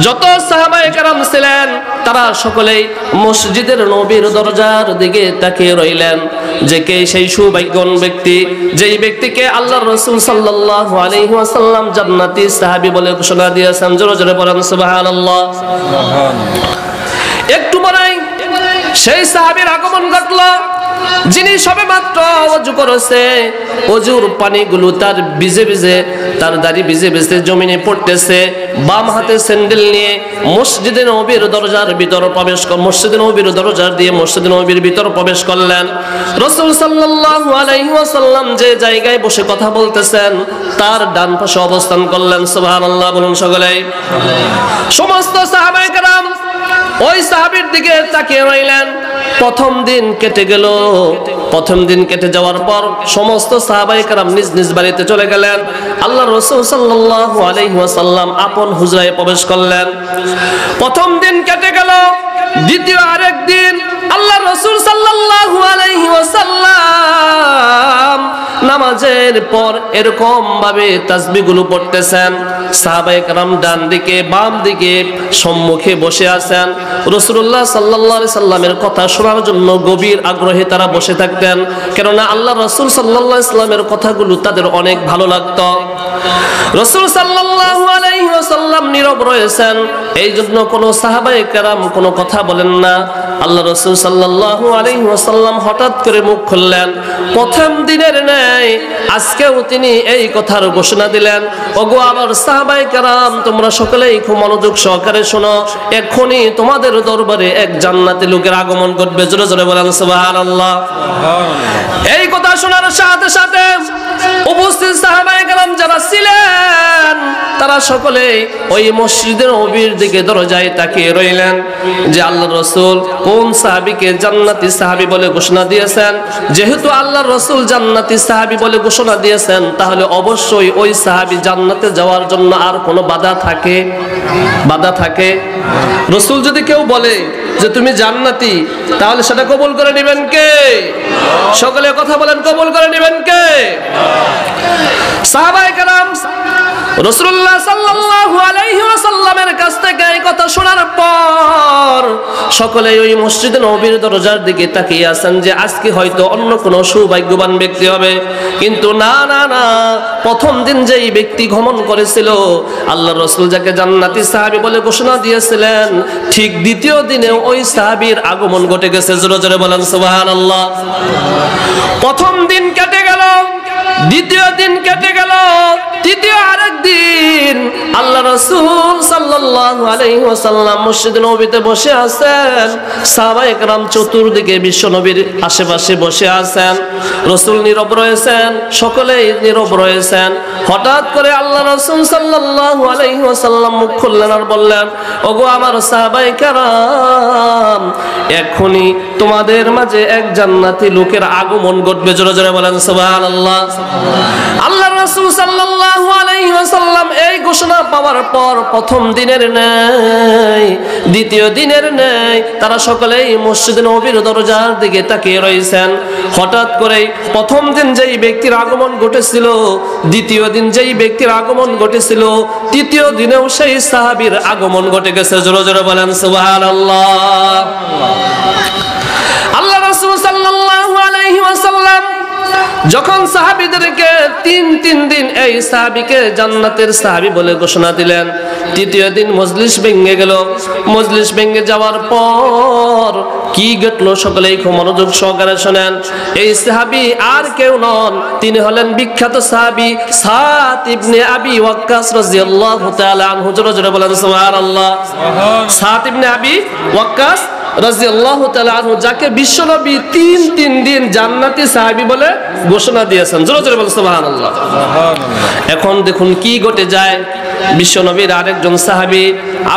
যত সাহাবায়ে কেরাম ছিলেন তারা সকলেই মসজিদের নবীর দরজার দিকে তাকিয়ে রইলেন, যে কে সেই সৌভাগ্যবান ব্যক্তি, যেই ব্যক্তিকে আল্লাহর রাসূল সাল্লাল্লাহু আলাইহি ওয়াসাল্লাম জান্নাতি সাহাবী বলে ঘোষণা দিয়েছেন। জোরে জোরে বলেন সুবহানাল্লাহ। একটু পরেই সেই সাহাবীর আগমন ঘটল, যিনি সবেমাত্র ওযু করেছে, ওযুর পানিগুলো তার ভিজে ভিজে, তার দাড়ি ভিজে ভিজে জমিনে পড়তেছে, বাম হাতে স্যান্ডেল নিয়ে মসজিদে নববীর দরজার ভিতর প্রবেশ মসজিদে নববীর দরজার দিয়ে মসজিদে নববীর ভিতর প্রবেশ করলেন। রাসূল সাল্লাল্লাহু আলাইহি ওয়াসাল্লাম যে জায়গায় বসে কথা বলতেছেন তার ডান পাশে অবস্থান করলেন। সুবহানাল্লাহ বলুন সকলে। সমস্ত সাহাবায়ে কেরাম ওই সাহাবীর দিকে তাকিয়ে রইলেন। প্রথম দিন কেটে গেল। প্রথম দিন কেটে যাওয়ার পর সমস্ত সাহাবায়ে কেরাম নিজ নিজ বাড়িতে চলে গেলেন। আল্লাহ রাসূল সাল্লাল্লাহু আলাইহি ওয়াসাল্লাম আপন হুজরায় প্রবেশ করলেন। প্রথম দিন কেটে গেল। দ্বিতীয় আরেক দিন আল্লাহ রাসূল সাল্লাল্লাহু আলাইহি ওয়াসাল্লাম নামাজের পর এরকম ভাবে তাসবিহগুলো পড়তেছেন। সাহাবায়ে কেরাম ডান দিকে বাম দিকে সম্মুখে বসে আছেন। রাসূলুল্লাহ সাল্লাল্লাহু আলাইহি সাল্লামের কথা শোনার জন্য গভীর আগ্রহে তারা বসে থাকতেন, কেননা আল্লাহ রাসূল সাল্লাল্লাহু আলাইহি সাল্লামের কথাগুলো তাদের অনেক ভালো লাগতো। রাসূল সাল্লাল্লাহু আলাইহি ওয়াসাল্লাম নীরব রয়েছেন, এই জন্য কোনো সাহাবায়ে কেরাম কোনো কথা বলেন না। আল্লাহ রাসূল সাল্লাল্লাহু আলাইহি ওয়াসাল্লাম হঠাৎ করে মুখ খুললেন। প্রথম দিনের ন্যায় আজকেও তিনি এই কথার ঘোষণা দিলেন, ওগো আমার সাহাবায়ে কেরাম, তোমরা সকলেই খুব মনোযোগ সহকারে শোনো, এখনই তোমাদের দরবারে এক জান্নাতি লোকের আগমন ঘটবে। জোরে জোরে বলেন সুবহানাল্লাহ। এই কথা শোনার বলার সাথে সাথে উপস্থিত সাহাবায়ে কেরাম যারা ছিলেন তারা সকলে ওই মসজিদের নববীর দিকে দরজায় তাকিয়ে রইলেন যে আল্লাহর রাসূল কোন সাহাবীকে জান্নাতি সাহাবী বলে ঘোষণা দিয়েছেন। যেহেতু আল্লাহর রাসূল জান্নাতি সাহাবী বলে ঘোষণা দিয়েছেন, তাহলে অবশ্যই ওই সাহাবী জান্নাতে যাওয়ার জন্য আর কোনো বাধা থাকে? রাসূল যদি কেউ বলে যে তুমি জান্নাতি, তাহলে সেটা কবুল করে নেবেন কে? সকলে কথা বলেন, কবুল করে নেবেন কে? সাহাবায়ে কেরাম রাসূলুল্লাহ সাল্লাল্লাহু আলাইহি ওয়াসাল্লামের কাছ থেকে এই কথা শোনার পর সকলে ওই মসজিদে নববীর দরজার দিকে তাকিয়ে আছেন যে আজকে হয়তো অন্য কোনো সৌভাগ্যবান ব্যক্তি হবে। কিন্তু না, প্রথম দিন যেই ব্যক্তি গমন করেছিল, আল্লাহর রাসূল যাকে জান্নাতি সাহাবী বলে ঘোষণা দিয়েছিলেন, ঠিক দ্বিতীয় দিনে ওই সাহাবীর আগমন ঘটে গেছে। জোরে জোরে বলেন সুবহানাল্লাহ। প্রথম দিন কেটে গেল, দ্বিতীয় দিন কেটে গেল, তৃতীয় আরেক দিন আল্লাহ রাসূল সাল্লাল্লাহু আলাইহি ওয়াসাল্লাম মসজিদে নববীতে বসে আছেন। সাহাবায়ে কেরাম চতুর্দিকে বিশ্ব নবীর আশেপাশে বসে আছেন। রাসূল নীরব রয়েছেন, সকলেই নীরব রয়েছেন। হঠাৎ করে আল্লাহ রাসূল সাল্লাল্লাহু আলাইহি ওয়াসাল্লাম মুখ খুললেন আর বললেন, ওগো আমার সাহাবায়ে কেরাম, এখনি তোমাদের মাঝে এক জান্নাতি লোকের আগমন ঘটবে। জোরে জোরে বলেন সুবহানাল্লাহ। আল্লাহর রাসূল সাল্লাল্লাহু আলাইহি ওয়াসাল্লাম এই ঘোষণা পাওয়ার পর প্রথম দিনের ন্যায় দ্বিতীয় দিনের ন্যায় তারা সকলেই মসজিদে নববীর দরজার দিকে তাকিয়ে রয়েছেন। হঠাৎ করে প্রথম দিন যেই ব্যক্তির আগমন ঘটেছিল, দ্বিতীয় দিন যেই ব্যক্তির আগমন ঘটেছিল, তৃতীয় দিনেও সেই সাহাবীর আগমন ঘটে গেছে। জোরে জোরে বলেন সুবহানাল্লাহ। আল্লাহ রাসূল সাল্লাল্লাহু আলাইহি ওয়াসাল্লাম যখন সাহাবীদেরকে তিন দিন এই সাহাবীকে জান্নাতের সাহাবী বলে ঘোষণা দিলেন, তৃতীয় দিন মজলিস ভেঙে গেল। মজলিস ভেঙে যাওয়ার পর কি ঘটলো সকলেই খুব মনোযোগ সহকারে শুনেন। এই সাহাবী আর কেউ নন, তিনি হলেন বিখ্যাত সাহাবী সাদ ইবনে আবি ওয়াক্কাস রাদিয়াল্লাহু তাআলা আনহু। জোরে জোরে বলেন সুবহানাল্লাহ। সাদ ইবনে আবি ওয়াক্কাস রাদিয়াল্লাহু তাআলা আনহু, যাকে বিশ্বনবী তিন দিন জান্নাতি সাহাবী বলে ঘোষণা দিয়েছেন। জোরে জোরে বলেন সুবহানাল্লাহ। এখন দেখুন কি ঘটে যায়। বিশ্বনবীর আরেকজন সাহাবী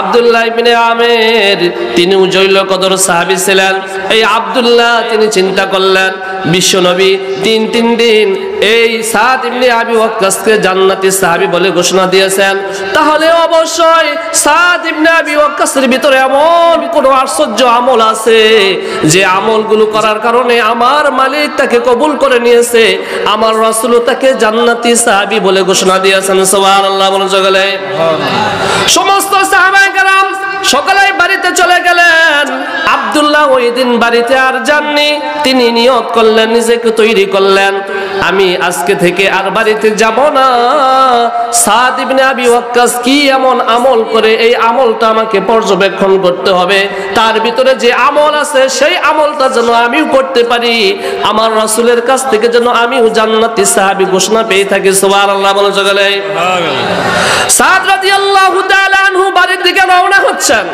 আব্দুল্লাহ ইবনে আমির, তিনি জৈল কদর সাহাবী ছিলেন। এই আব্দুল্লাহ তিনি চিন্তা করলেন, বিশ্বনবী তিন দিন এই সাদ ইবনে আবি ওয়াক্কাসকে জান্নাতি সাহাবী বলে ঘোষণা দিয়েছেন, তাহলে অবশ্যই সাদ ইবনে আবি ওয়াক্কাসের ভিতরে এমন কোন আশ্চর্য আমল আছে যে আমলগুলো করার কারণে আমার মালিক তাকে কবুল করে নিয়েছে, আমার রাসূল তাকে জান্নাতি সাহাবী বলে ঘোষণা দিয়েছেন। সুবহানাল্লাহ বলেন সকলে। সমস্ত সাহাবায়ে কেরাম সকলেই বাড়িতে চলে গেলেন। আব্দুল্লাহ ওই দিন বাড়িতে আর যাননি। তিনি নিয়ত করলেন, নিজেকে তৈরি করলেন, আমি আজকে থেকে আর বাড়িতে যাব না। সাদ ইবনে আবি ওয়াক্কাস কি এমন আমল করে, এই আমলটা আমাকে পর্যবেক্ষণ করতে হবে। তার ভিতরে যে আমল আছে সেই আমলটা যেন আমিও করতে পারি, আমার রাসূলের কাছ থেকে যেন আমিও জান্নাতি সাহাবী ঘোষণা পেয়ে থাকি। সুবহানাল্লাহ বলেন সকলে। সাদ রাদিয়াল্লাহু তাআলা আনহু বাড়ির দিকে রওনা হচ্ছেন।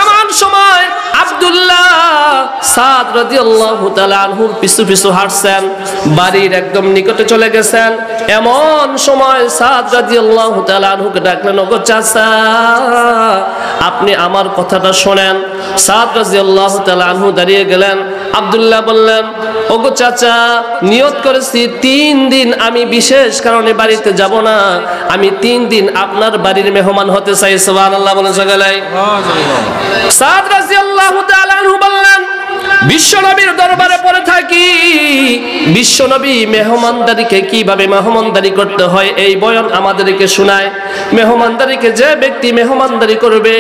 এমন সময় আব্দুল্লাহ সাদ রাদিয়াল্লাহু তাআলা আনহুর পিছু পিছু হাঁটছেন, বাড়ির একদম নিকটে চলে গেছেন। এমন সময় সাদ রাদিয়াল্লাহু তাআলা আনহুকে ডাকলেন, ওগো চাচা, আপনি আমার কথাটা শোনেন। সাদ রাদিয়াল্লাহু তাআলা আনহু দাঁড়িয়ে গেলেন। আব্দুল্লাহ বললেন, ওগো চাচা, নিয়ত করেছি 3 দিন আমি বিশেষ কারণে বাড়িতে যাব না, আমি 3 দিন আপনার বাড়ির মেহমান হতে চাই। সুবহানাল্লাহ বলেন সকলে। সাদ রাদিয়াল্লাহু তাআলা আনহু বললেন, বিশ্বনবীর দরবারে পড়ে থাকি, বিশ্বনবী মেহমানদারিকে কিভাবে মেহমানদারি করতে হয় এই বয়ান আমাদেরকে শোনায়। মেহমানদারিকে যে ব্যক্তি মেহমানদারি করবে,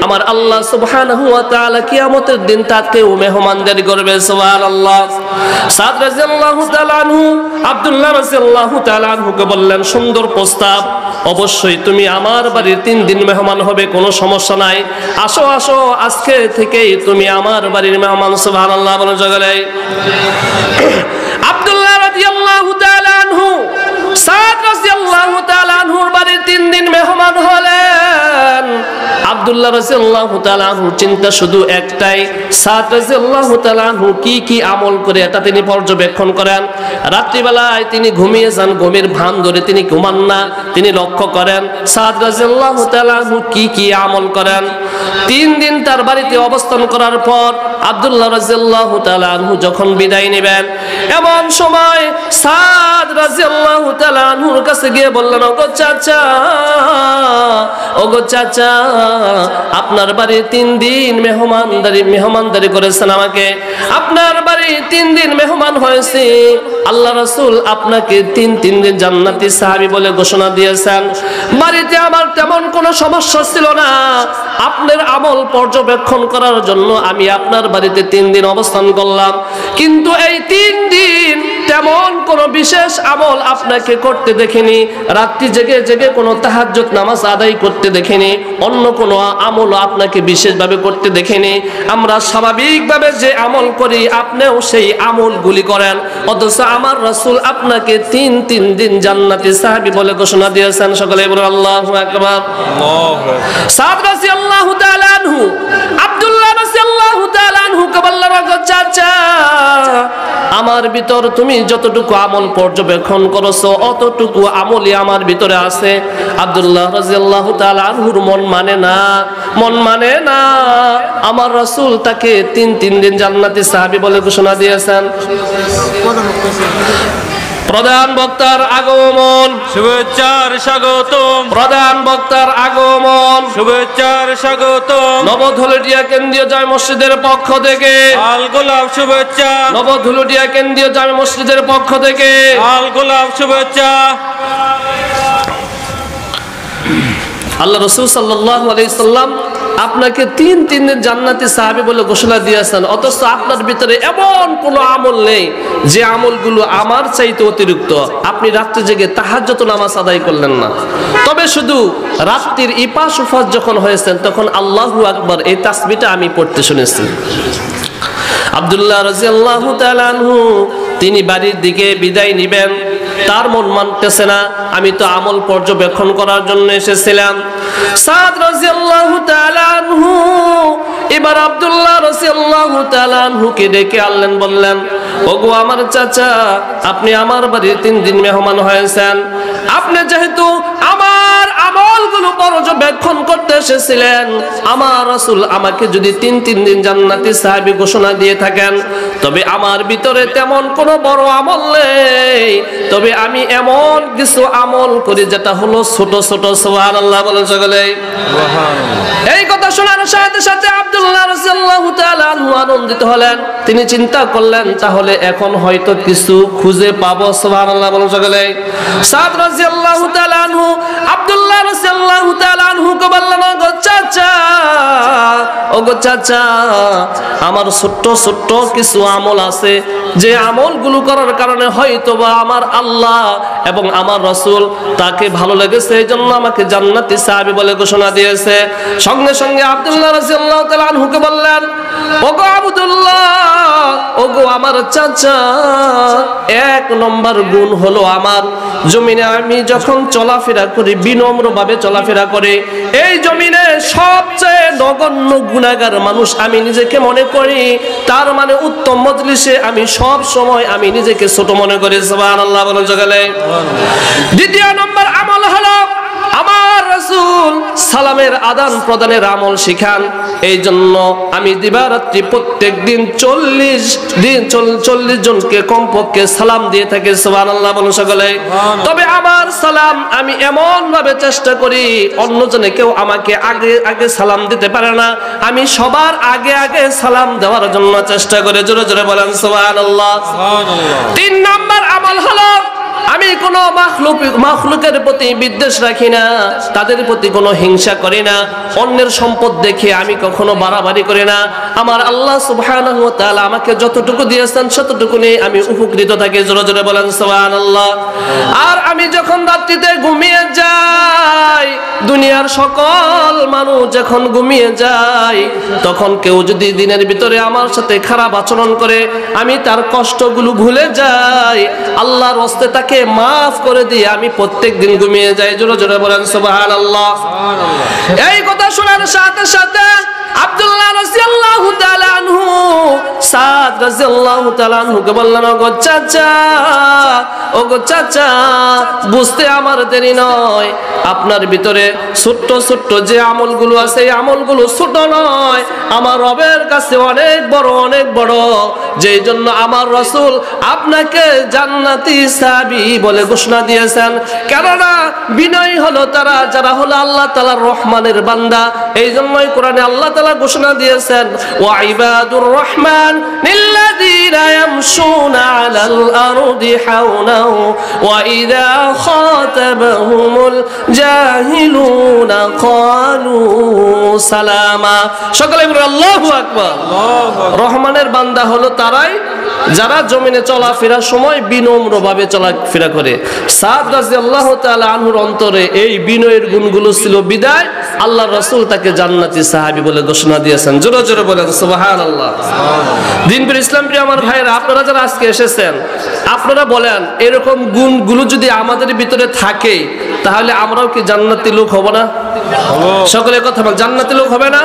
আমার আল্লাহ সুবহানাহু ওয়া তাআলা কিয়ামতের দিন তাকেও মেহমানদারি করবে। সুবহানাল্লাহ। সাদ রাদিয়াল্লাহু তাআলা আনহু আব্দুল্লাহ রাদিয়াল্লাহু তাআলা আনহুকে বললেন, সুন্দর প্রস্তাব, অবশ্যই তুমি আমার বাড়ির 3 দিন মেহমান হবে, কোনো সমস্যা নাই। আসো আসো, আজকে থেকেই তুমি আমার বাড়ির মেহমান। সুবহানাল্লাহ বলেন সকলে। আব্দুল্লাহ রাদিয়াল্লাহু তাআলা আনহু সাদ রাদিয়াল্লাহু তাআলা আনহুর বাড়ি 3 দিন মেহমান হলেন। আব্দুল্লাহ রাদিয়াল্লাহু তাআলা আনহুর চিন্তা শুধু একটাই, সাদ রাদিয়াল্লাহু তাআলা আনহু কি কি আমল করে এটা তিনি পর্যবেক্ষণ করেন। রাত্রিবেলায় তিনি ঘুমিয়ে যান, ঘুমের ভান ধরে তিনি ঘুমান না, তিনি লক্ষ্য করেন সাদ রাদিয়াল্লাহু তাআলা আনহু কি কি আমল করেন। 3 দিন তার বাড়িতে অবস্থান করার পর আব্দুল্লাহ রাদিয়াল্লাহু তাআলা আনহু যখন বিদায় নেবেন, এমন সময় সাদ রাদিয়াল্লাহু তাআলা আনহুর কাছে গিয়ে বললেন, ওগো চাচা, আপনার বাড়ি 3 দিন মেহমানদারি করেছেন আমাকে, আপনার বাড়ি 3 দিন মেহমান হয়েছে, আল্লাহ রাসূল আপনাকে 3 দিন জান্নাতি সাহাবী বলে ঘোষণা দিয়েছেন। বাড়িতে আমার তেমন কোনো সমস্যা ছিল না, আপনার আমল পর্যবেক্ষণ করার জন্য আমি আপনার বাড়িতে 3 দিন অবস্থান করলাম, কিন্তু এই 3 দিন তেমন কোনো বিশেষ আমল আপনাকে করতে দেখিনি, রাত্রি জেগে জেগে কোনো তাহাজ্জুদ নামাজ আদায় করতে দেখিনি, অন্য কোনো আমল আপনাকে বিশেষভাবে করতে দেখিনি। আমরা স্বাভাবিকভাবে যে আমল করি আপনিও সেই আমলগুলি করেন, অথচ আমার রাসূল আপনাকে 3 দিন জান্নাতি সাহাবী বলে ঘোষণা দিয়েছেন। সকলে বলুন আল্লাহু আকবার। সাদ রাদিয়াল্লাহু তাআলা আনহু আব্দুল্লাহ রাদিয়াল্লাহু তাআলা আনহু কে বললেন, ওগো চাচা, আমার ভিতর তুমি যতটুকু আমল পর্যবেক্ষণ করেছো অতটুকু আমলই আমার ভিতরে আছে। আব্দুল্লাহ রাদিয়াল্লাহু তাআলা আনহুর মন মানে না, আমার রাসূল তাকে 3 দিন জান্নাতি সাহাবী বলে ঘোষণা দিয়েছেন। প্রধান বক্তার আগমন, শুভেচ্ছার স্বাগতম। প্রধান বক্তার আগমন, শুভেচ্ছার স্বাগতম। নবধুলুটিয়া কেন্দ্রীয় জামে মসজিদের পক্ষ থেকে লাল গোলাপ শুভেচ্ছা। নবধুলুটিয়া কেন্দ্রীয় জামে মসজিদের পক্ষ থেকে লাল গোলাপ শুভেচ্ছা। আল্লাহ রাসূল সাল্লাল্লাহু আলাইহি সাল্লাম আপনাকে 3 দিন জান্নাতি সাহাবী বলে ঘোষণা দিয়েছেন, অথচ আপনার ভিতরে এমন কোনো আমল নেই যে আমলগুলো আমার চাইতে অতিরিক্ত। আপনি রাত্রে জেগে তাহাজ্জুদ নামাজ আদায় করলেন না, তবে শুধু রাত্রির ইপাস উফাস যখন হয়েছেন তখন আল্লাহু আকবার এই তাসবিহটা আমি পড়তে শুনেছি। আব্দুল্লাহ রাদিয়াল্লাহু তাআলা আনহু তিনি বাড়ির দিকে বিদায় নেবেন, তার মন মানতেছে না, আমি তো আমল পর্যবেক্ষণ করার জন্য এসেছিলাম। সাদ রাদিয়াল্লাহু তাআলা আনহু এবার আব্দুল্লাহ রাদিয়াল্লাহু তাআলা আনহুকে ডেকে আনলেন, বললেন, ওগো আমার চাচা, আপনি আমার বাড়িতে 3 দিন মেহমান হয়েছেন, আপনি যেহেতু আমার আমলগুলো পর্যবেক্ষণ করতে এসেছিলেন, আমার রাসূল আমাকে যদি 3 দিন জান্নাতি সাহাবী ঘোষণা দিয়ে থাকেন, তবে আমার ভিতরে তেমন কোনো বড় আমল নেই, তবে আমি এমন কিছু আমল করি যেটা হলো ছোট ছোট। সুবহানাল্লাহ বলেন সকলে। এই কথা শোনার সাথে সাথে আব্দুল্লাহ রাদিয়াল্লাহু তাআলা আনহু আনন্দিত হলেন, তিনি চিন্তা করলেন তাহলে এখন হয়তো কিছু খুঁজে পাবো। সুবহানাল্লাহ বলেন সকলে। সাদ রাদিয়াল্লাহু তাআলা আনহু আব্দুল্লাহ রাদিয়াল্লাহু তাআলা আনহু কে বললেন, ওগো চাচা, আমার ছোট্ট ছোট্ট কিছু আমল আছে, যে আমলগুলো করার কারণে হয়তোবা আমার আল্লাহ এবং আমার রাসূল তাকে ভালো লেগেছে, এই জন্য আমাকে জান্নাতি সাহাবী বলে ঘোষণা দিয়েছে। সঙ্গে সঙ্গে আব্দুল্লাহ রাদিয়াল্লাহু তাআলা আনহুকে বললেন, ওগো আব্দুল্লাহ, ওগো আমার চাচা, 1 নম্বর গুণ হলো আমার জমিনে আমি যখন চলাফেরা করি বিনম্রভাবে চলাফেরা করি, এই জমিনে সবচেয়ে নগণ্য গুনাহগার মানুষ আমি নিজেকে মনে করি, তার মানে উত্তম মজলিসে আমি সব সময় আমি নিজেকে ছোট মনে করি। সুবহানাল্লাহ বলেন সকলে। দ্বিতীয় নম্বর আমল হলো আমার রাসূল সালামের আদান প্রদানের আমল শিখান, এই জন্য আমি দিবারাত্রি প্রত্যেক দিন 40 জনকে কমপক্ষে সালাম দিয়ে থাকি। সুবহানাল্লাহ বলেন সকলে। তবে আমার সালাম আমি এমন ভাবে চেষ্টা করি অন্যজনে কেউ আমাকে আগে সালাম দিতে পারে না, আমি সবার আগে সালাম দেওয়ার জন্য চেষ্টা করি। জোরে জোরে বলেন সুবহানাল্লাহ। 3 নম্বর আমল হলো আমি কোনো মাখলুকের প্রতি বিদ্বেষ রাখি না, তাদের প্রতি কোনো হিংসা করি না, অন্যের সম্পদ দেখে আমি কখনো বাড়াবাড়ি করি না। আমার আল্লাহ সুবহানাহু ওয়া তাআলা আমাকে যতটুকু দিয়েছেন ততটুকু নিয়ে আমি উপকৃত থাকি। জোরে জোরে বলেন সুবহানাল্লাহ। আর আমি যখন রাত্রিতে ঘুমিয়ে যাই, দুনিয়ার সকল মানুষ যখন ঘুমিয়ে যায়, তখন কেউ যদি দিনের ভিতরে আমার সাথে খারাপ আচরণ করে আমি তার কষ্টগুলো ভুলে যাই, আল্লাহর হস্তে তাকে আমাকে মাফ করে দিয়ে আমি প্রত্যেকদিন ঘুমিয়ে যাই। জোরে জোরে বলেন সুবহানাল্লাহ। এই কথা শোনার সাথে সাথে আব্দুল্লাহ রাদিয়াল্লাহু তাআলা আনহু সাদ রাদিয়াল্লাহু তাআলা আনহুকে বললেন, ওগো চাচা, ওগো চাচা, বুঝতে আমার দেরি নয়, আপনার ভিতরে ছোট্ট ছোট্ট যে আমলগুলো আছে এই আমলগুলো ছোট নয়, আমার রবের কাছে অনেক বড়, অনেক বড়। যেই জন্য আমার রাসূল আপনাকে জান্নাতি সাহাবী বলে ঘোষণা দিয়েছেন। কেননা বিনয় হলো তারা যারা হলো আল্লাহ তাআলার রহমানের বান্দা। এই জন্যই কোরআনে আল্লাহ তাআলা ঘোষণা দিয়েছেন, ওয়া ইবাদুর রহমান লিল্লাযীনা ইয়ামশুনা আলাল আরদি হাওনাও ওয়া ইযা খাতাবাহুমুল জাহিলুনা ক্বালু সালামা। সকলে বলুন আল্লাহু আকবার। রহমানের বান্দা হলো তারাই যারা জমিনে চলাফেরার সময় বিনম্রভাবে চলাফেরা করে। সাদ রাদিয়াল্লাহু তাআলা আনহুর অন্তরে এই বিনয়ের গুণগুলো ছিল বিদায় আল্লাহর রাসূল তাকে জান্নাতি সাহাবী বলে ঘোষণা দিয়েছেন। জোরে জোরে বলেন সুবহানাল্লাহ। দিনপ্রিয় ইসলাম প্রিয় আমার ভাইরা, আপনারা যারা আজকে এসেছেন, আপনারা বলেন এরকম গুণগুলো যদি আমাদের ভিতরে থাকে তাহলে আমরাও কি জান্নাতি লোক হব না? সকলে কথা বল, জান্নাতি লোক হবে না?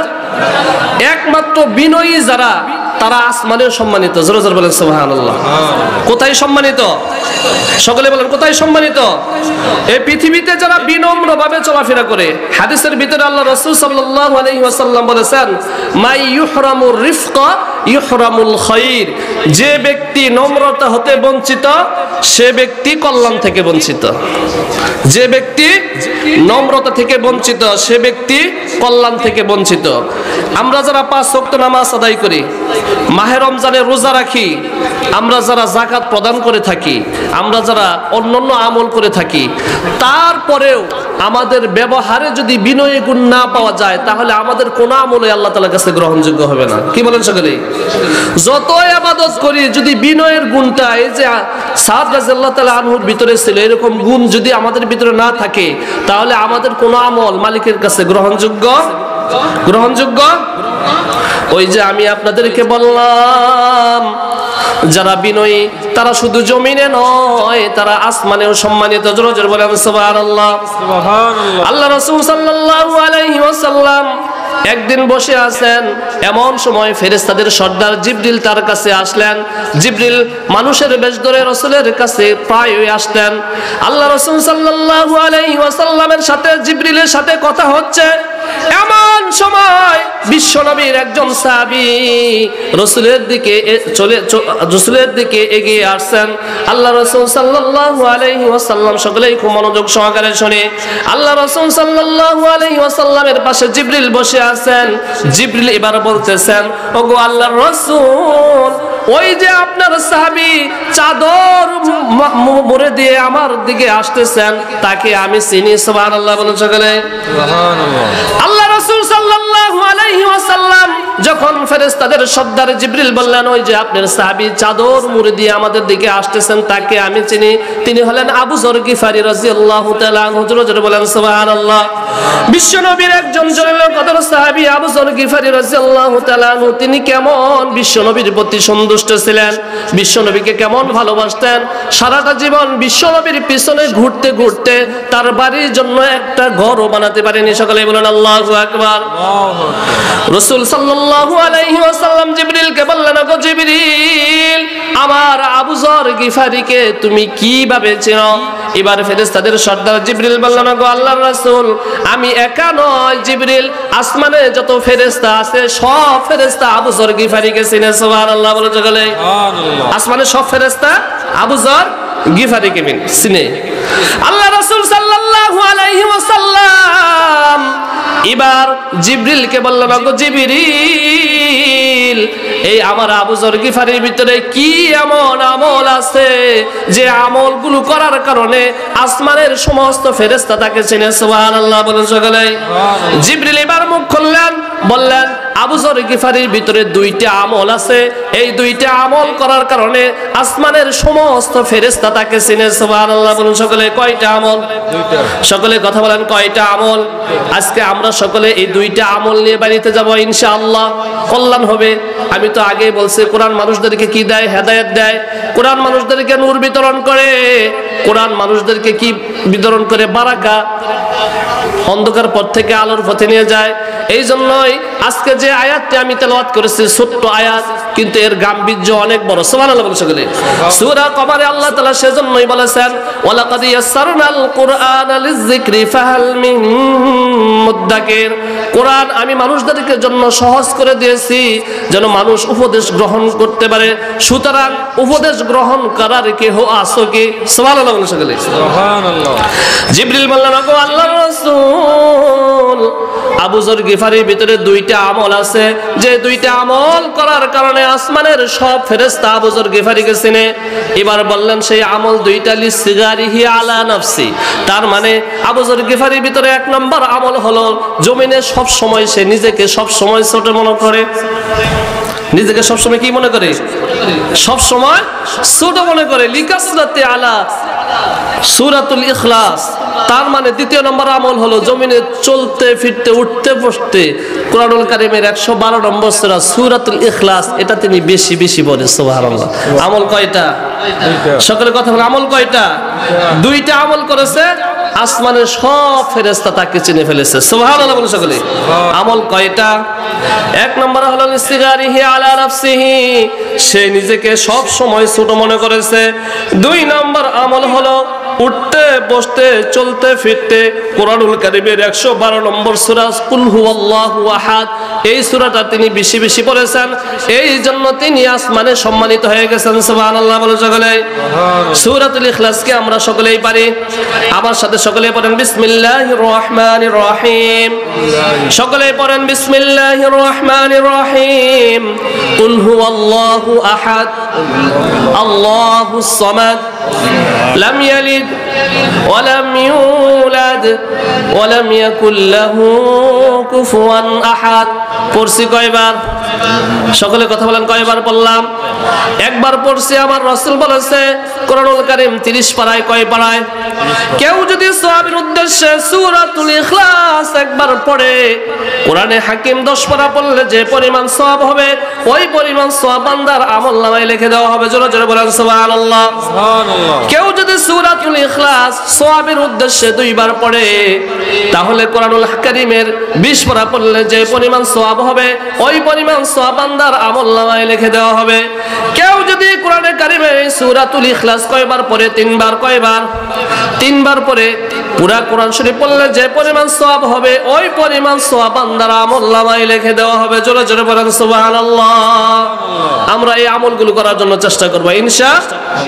একমাত্র বিনয়ী যারা তারা আসমানেও সম্মানিত। জোরে জোরে বলেন সুবহানাল্লাহ। কোথায় সম্মানিত? সকলে বলেন কোথায় সম্মানিত? এই পৃথিবীতে যারা বিনম্রভাবে চলাফেরা করে। হাদিসের ভিতরে আল্লাহ রাসূল সাল্লাল্লাহু আলাইহি ওয়াসাল্লাম বলেছেন, মাই ইউহরামুর রিফকা ইউহরামুল খায়র। যে ব্যক্তি নম্রতা হতে বঞ্চিত সে ব্যক্তি কল্যাণ থেকে বঞ্চিত। যে ব্যক্তি নম্রতা থেকে বঞ্চিত সে ব্যক্তি কল্যাণ থেকে বঞ্চিত। আমরা যারা 5 ওয়াক্ত নামাজ আদায় করি, মাহে রমজানে রোজা রাখি, আমরা যারা যাকাত প্রদান করে থাকি, আমরা যারা অন্যান্য আমল করে থাকি, তারপরেও আমাদের ব্যবহারে যদি বিনয়ী গুণ না পাওয়া যায় তাহলে আমাদের কোন আমলই আল্লাহ তাআলার কাছে গ্রহণযোগ্য হবে না। কি বলেন সকলে? যত ইবাদত করি যদি বিনয়ের গুণটা এই যে সাদ রাদিয়াল্লাহু তাআলা আনহুর ভিতরে ছিল এরকম গুণ যদি আমাদের ভিতরে না থাকে তাহলে আমাদের কোন আমল মালিকের কাছে গ্রহণযোগ্য ওই যে আমি আপনাদেরকে বললাম যারা বিনয়ী তারা শুধু জমিনে নয় তারা আসমানেও সম্মানিত। জোরে জোরে বলেন সুবহানাল্লাহ। আল্লাহ রাসূল সাল্লাল্লাহু আলাইহি ওয়াসাল্লাম একদিন বসে আছেন, এমন সময় ফেরেশতাদের সর্দার জিবরিল তার কাছে আসলেন। জিবরিল মানুষের বেশ ধরে রাসূলের কাছে প্রায়ই আসতেন। আল্লাহ রাসূল সাল্লাল্লাহু আলাইহি ওয়াসাল্লামের সাথে জিবরিলের সাথে কথা হচ্ছে, এমন সময় বিশ্বনবীর একজন সাহাবী রাসূলের দিকে এগিয়ে আসছেন। আল্লাহ রাসূল সাল্লাল্লাহু আলাইহি ওয়াসাল্লাম সকলেই খুব মনোযোগ সহকারে শুনে। আল্লাহ রাসূল সাল্লাল্লাহু আলাইহি ওয়াসাল্লামের পাশে জিবরিল বসে আছেন। জিবরিল এবার বলতেছেন, ওগো আল্লাহর রাসূল, ওই যে আপনার সাহাবী চাদর মুড়ে দিয়ে আমার দিকে আসতেছেন তাকে আমি চিনি। সুবহানাল্লাহ বলুন সকলে সুবহানাল্লাহ। আল্লাহ রাসূল সাল্লাল্লাহু আলাইহি ওয়াসাল্লাম যখন ফেরেশতাদের সর্দার জিবরিল বললেন, ওই যে আপনার সাহাবী চাদর মুড়ে দিয়ে আমাদের দিকে আসতেছেন তাকে আমি চিনি, তিনি হলেন আবু যর গিফারি রাদিয়াল্লাহু তাআলা আনহু। জোরে বলেন সুবহানাল্লাহ। বিশ্বনবীর একজন জলিল কদর সাহাবী আবু যর গিফারি রাদিয়াল্লাহু তাআলা আনহু, তিনি কেমন বিশ্বনবীর প্রতি সন্তুষ্ট ছিলেন, বিশ্বনবীকে কেমন ভালোবাসতেন। সারাটা জীবন বিশ্বনবীর পিছনে ঘুরতে ঘুরতে তার বাড়ির জন্য একটা ঘরও বানাতে পারেনি। সকলে বলেন আল্লাহু আকবার। রাসূল সাল্লাল্লাহু আলাইহি ওয়াসাল্লাম জিবরিলকে বললেন, ওগো জিবরিল, আমার আবু যর গিফারিকে তুমি কিভাবে চেনো? এবার ফেরেশতাদের সর্দার জিবরিল বললেন, ওগো আল্লাহর রাসূল, আমি একা নয় জিবরিল, আসমানে যত ফেরেশতা আছে সব ফেরেশতা আবু যর গিফারিকে চিনে। সুবহানাল্লাহ বলে সকলে সুবহানাল্লাহ। আসমানে সব ফেরেশতা আবু যর গিফারিকে চিনে। আল্লাহ রাসূল সাল্লাল্লাহু আলাইহি ওয়াসাল্লাম এবার জিবরিলকে বললেন, ওগো জিবরিল, এই আমার আবু যর গিফারির ভিতরে কি এমন আমল আছে যে আমলগুলো করার কারণে আসমানের সমস্ত ফেরেশতা তাকে চিনে? সুবহানাল্লাহ বলেন সকলে। জিবরিল এবার মুখ খুললেন, বললেন, আবু যর গিফারির ভিতরে দুইটা আমল আছে, এই দুইটা আমল করার কারণে আসমানের সমস্ত ফেরেশতা তাকে চিনে। সুবহানাল্লাহ বলুন সকলে। কয়টা আমল? সকলে কথা বলেন, কয়টা আমল? আজকে আমরা সকলে এই দুইটা আমল নিয়ে বাড়িতে যাব ইনশাআল্লাহ, কল্যাণ হবে। আমি তো আগেই বলছি, কোরআন মানুষদেরকে কি দেয়? হেদায়েত দেয়। কোরআন মানুষদেরকে নূর বিতরণ করে। কোরআন মানুষদেরকে কি বিতরণ করে? বারাকা। অন্ধকার পথ থেকে আলোর পথে নিয়ে যায়। এই জন্যই আজকে যে আয়াতটি আমি তেলাওয়াত করেছি, ছোট্ট আয়াত, কিন্তু এর গাম্ভীর্য অনেক বড়। সুবহানাল্লাহ বলুন সকলে। সূরা কমারে আল্লাহ তাআলা সেজন্যই বলেছেন, ওয়ালাকাদ ইয়াসসারনাল কুরআনা লিযিকরি ফাহাল মিন মুদ্দাকির। কোরআন আমি মানুষদেরকে জন্য সহজ করে দিয়েছি যেন মানুষ উপদেশ গ্রহণ করতে পারে। সুতরাং উপদেশ গ্রহণ করার কেহ আছো কি? সুবহানাল্লাহ বলুন সকলে। সুবহানাল্লাহ। জিবরিল বললেন, ওগো আল্লাহর রাসূল, আবু যর গিফারির ভিতরে দুইটা আমল আছে, যে দুইটা আমল করার কারণে আসমানের সব ফেরেশতা আবু যর গিফারিকে চিনে। এবার বললেন সেই আমল দুইটা, লিসিগারিহি আলা নাফসি। তার মানে আবু যর গিফারির ভিতরে এক নম্বর আমল হলো জমিনে সব সময় সে নিজেকে সব সময় ছোট মনে করে। নিজেকে সব সময় কি মনে করে? সব সময় ছোট মনে করে। লিকাসরাতি আলা সূরাতুল ইখলাস। তার মানে দ্বিতীয় নম্বর আমল হলো জমিনে চলতে ফিরতে উঠতে বসতে কোরআনুল কারীমের 112 নম্বর সূরা সূরাতুল ইখলাস, এটা তিনি বেশি বেশি বলেন। সুবহানাল্লাহ। আমল কয়টা? সকলে কথা বলেন, আমল কয়টা? দুইটা আমল করেছে, আসমানের সব ফেরেশতা তাকে চিনে ফেলেছে। সুবহানাল্লাহ বলুন সকলে। আমল কয়টা? এক নম্বর হলো লিসিগারিহি আলা নাফসিহি, সে নিজেকে সব সময় ছোট মনে করেছে। দুই নম্বর আমল হলো উঠতে বসতে চলতে ফিরতে কোরআনুল কারীমের 112 নম্বর সূরা কুল হুয়াল্লাহু আহাদ, এই সূরাটা তিনি বেশি বেশি পড়েছেন। এই জন্য তিনি আসমানে সম্মানিত হয়ে গেছেন। সুবহানাল্লাহ বলুন সকলে। সূরাতুল ইখলাসকে আমরা সকলেই পারি। আমার সাথে সকলে পড়েন, বিসমিল্লাহির রহমানির রহিম। সকলে পড়েন, বিসমিল্লাহির রহমানির রহিম। কুল হুয়াল্লাহু আহাদ, আল্লাহুস সামাদ, লাম ইয়ালিদ ওয়া লাম ইউলাদ ওয়া লাম ইয়াকুল লাহু কুফুয়ান আহাদ। পড়ছি কয়বার? সকলে কথা বলেন, কয়বার পড়লাম? একবার পড়ছি। আমার রাসূল বলেছে কোরআনুল কারীম 30 পারায় কয় পারায়? কেউ যদি সওয়াবের উদ্দেশ্যে সূরাতুল ইখলাস একবার পড়ে, কোরআনে হাকিম 10 পারা পড়লে যে পরিমাণ সওয়াব হবে, ওই পরিমাণ সওয়াব বান্দার আমলনামায় লিখে দেওয়া হবে। জোরে জোরে বলেন সুবহানাল্লাহ। সুবহানাল্লাহ। কেউ যদি সূরাতুল ইখলাস সওয়াবের উদ্দেশ্যে 2 বার পড়ে, তাহলে কোরআনুল কারীমের 20 পারা পড়লে যে পরিমাণ সওয়াব হবে, ওই পরিমাণ সওয়াব বান্দার আমলনামায় লিখে দেওয়া হবে। কেউ যদি কোরআনে কারীমে সূরাতুল ইখলাস কয়বার পড়ে? 3 বার। কয়বার? 3 বার পড়ে পুরা কোরআন শরীফ পড়লে যে পরিমাণ সওয়াব হবে, ওই পরিমাণ সওয়াব বান্দার আমলনামায় লিখে দেওয়া হবে। জোরে জোরে বলেন সুবহানাল্লাহ। আমরা এই আমলগুলো করার জন্য চেষ্টা করব ইনশাআল্লাহ।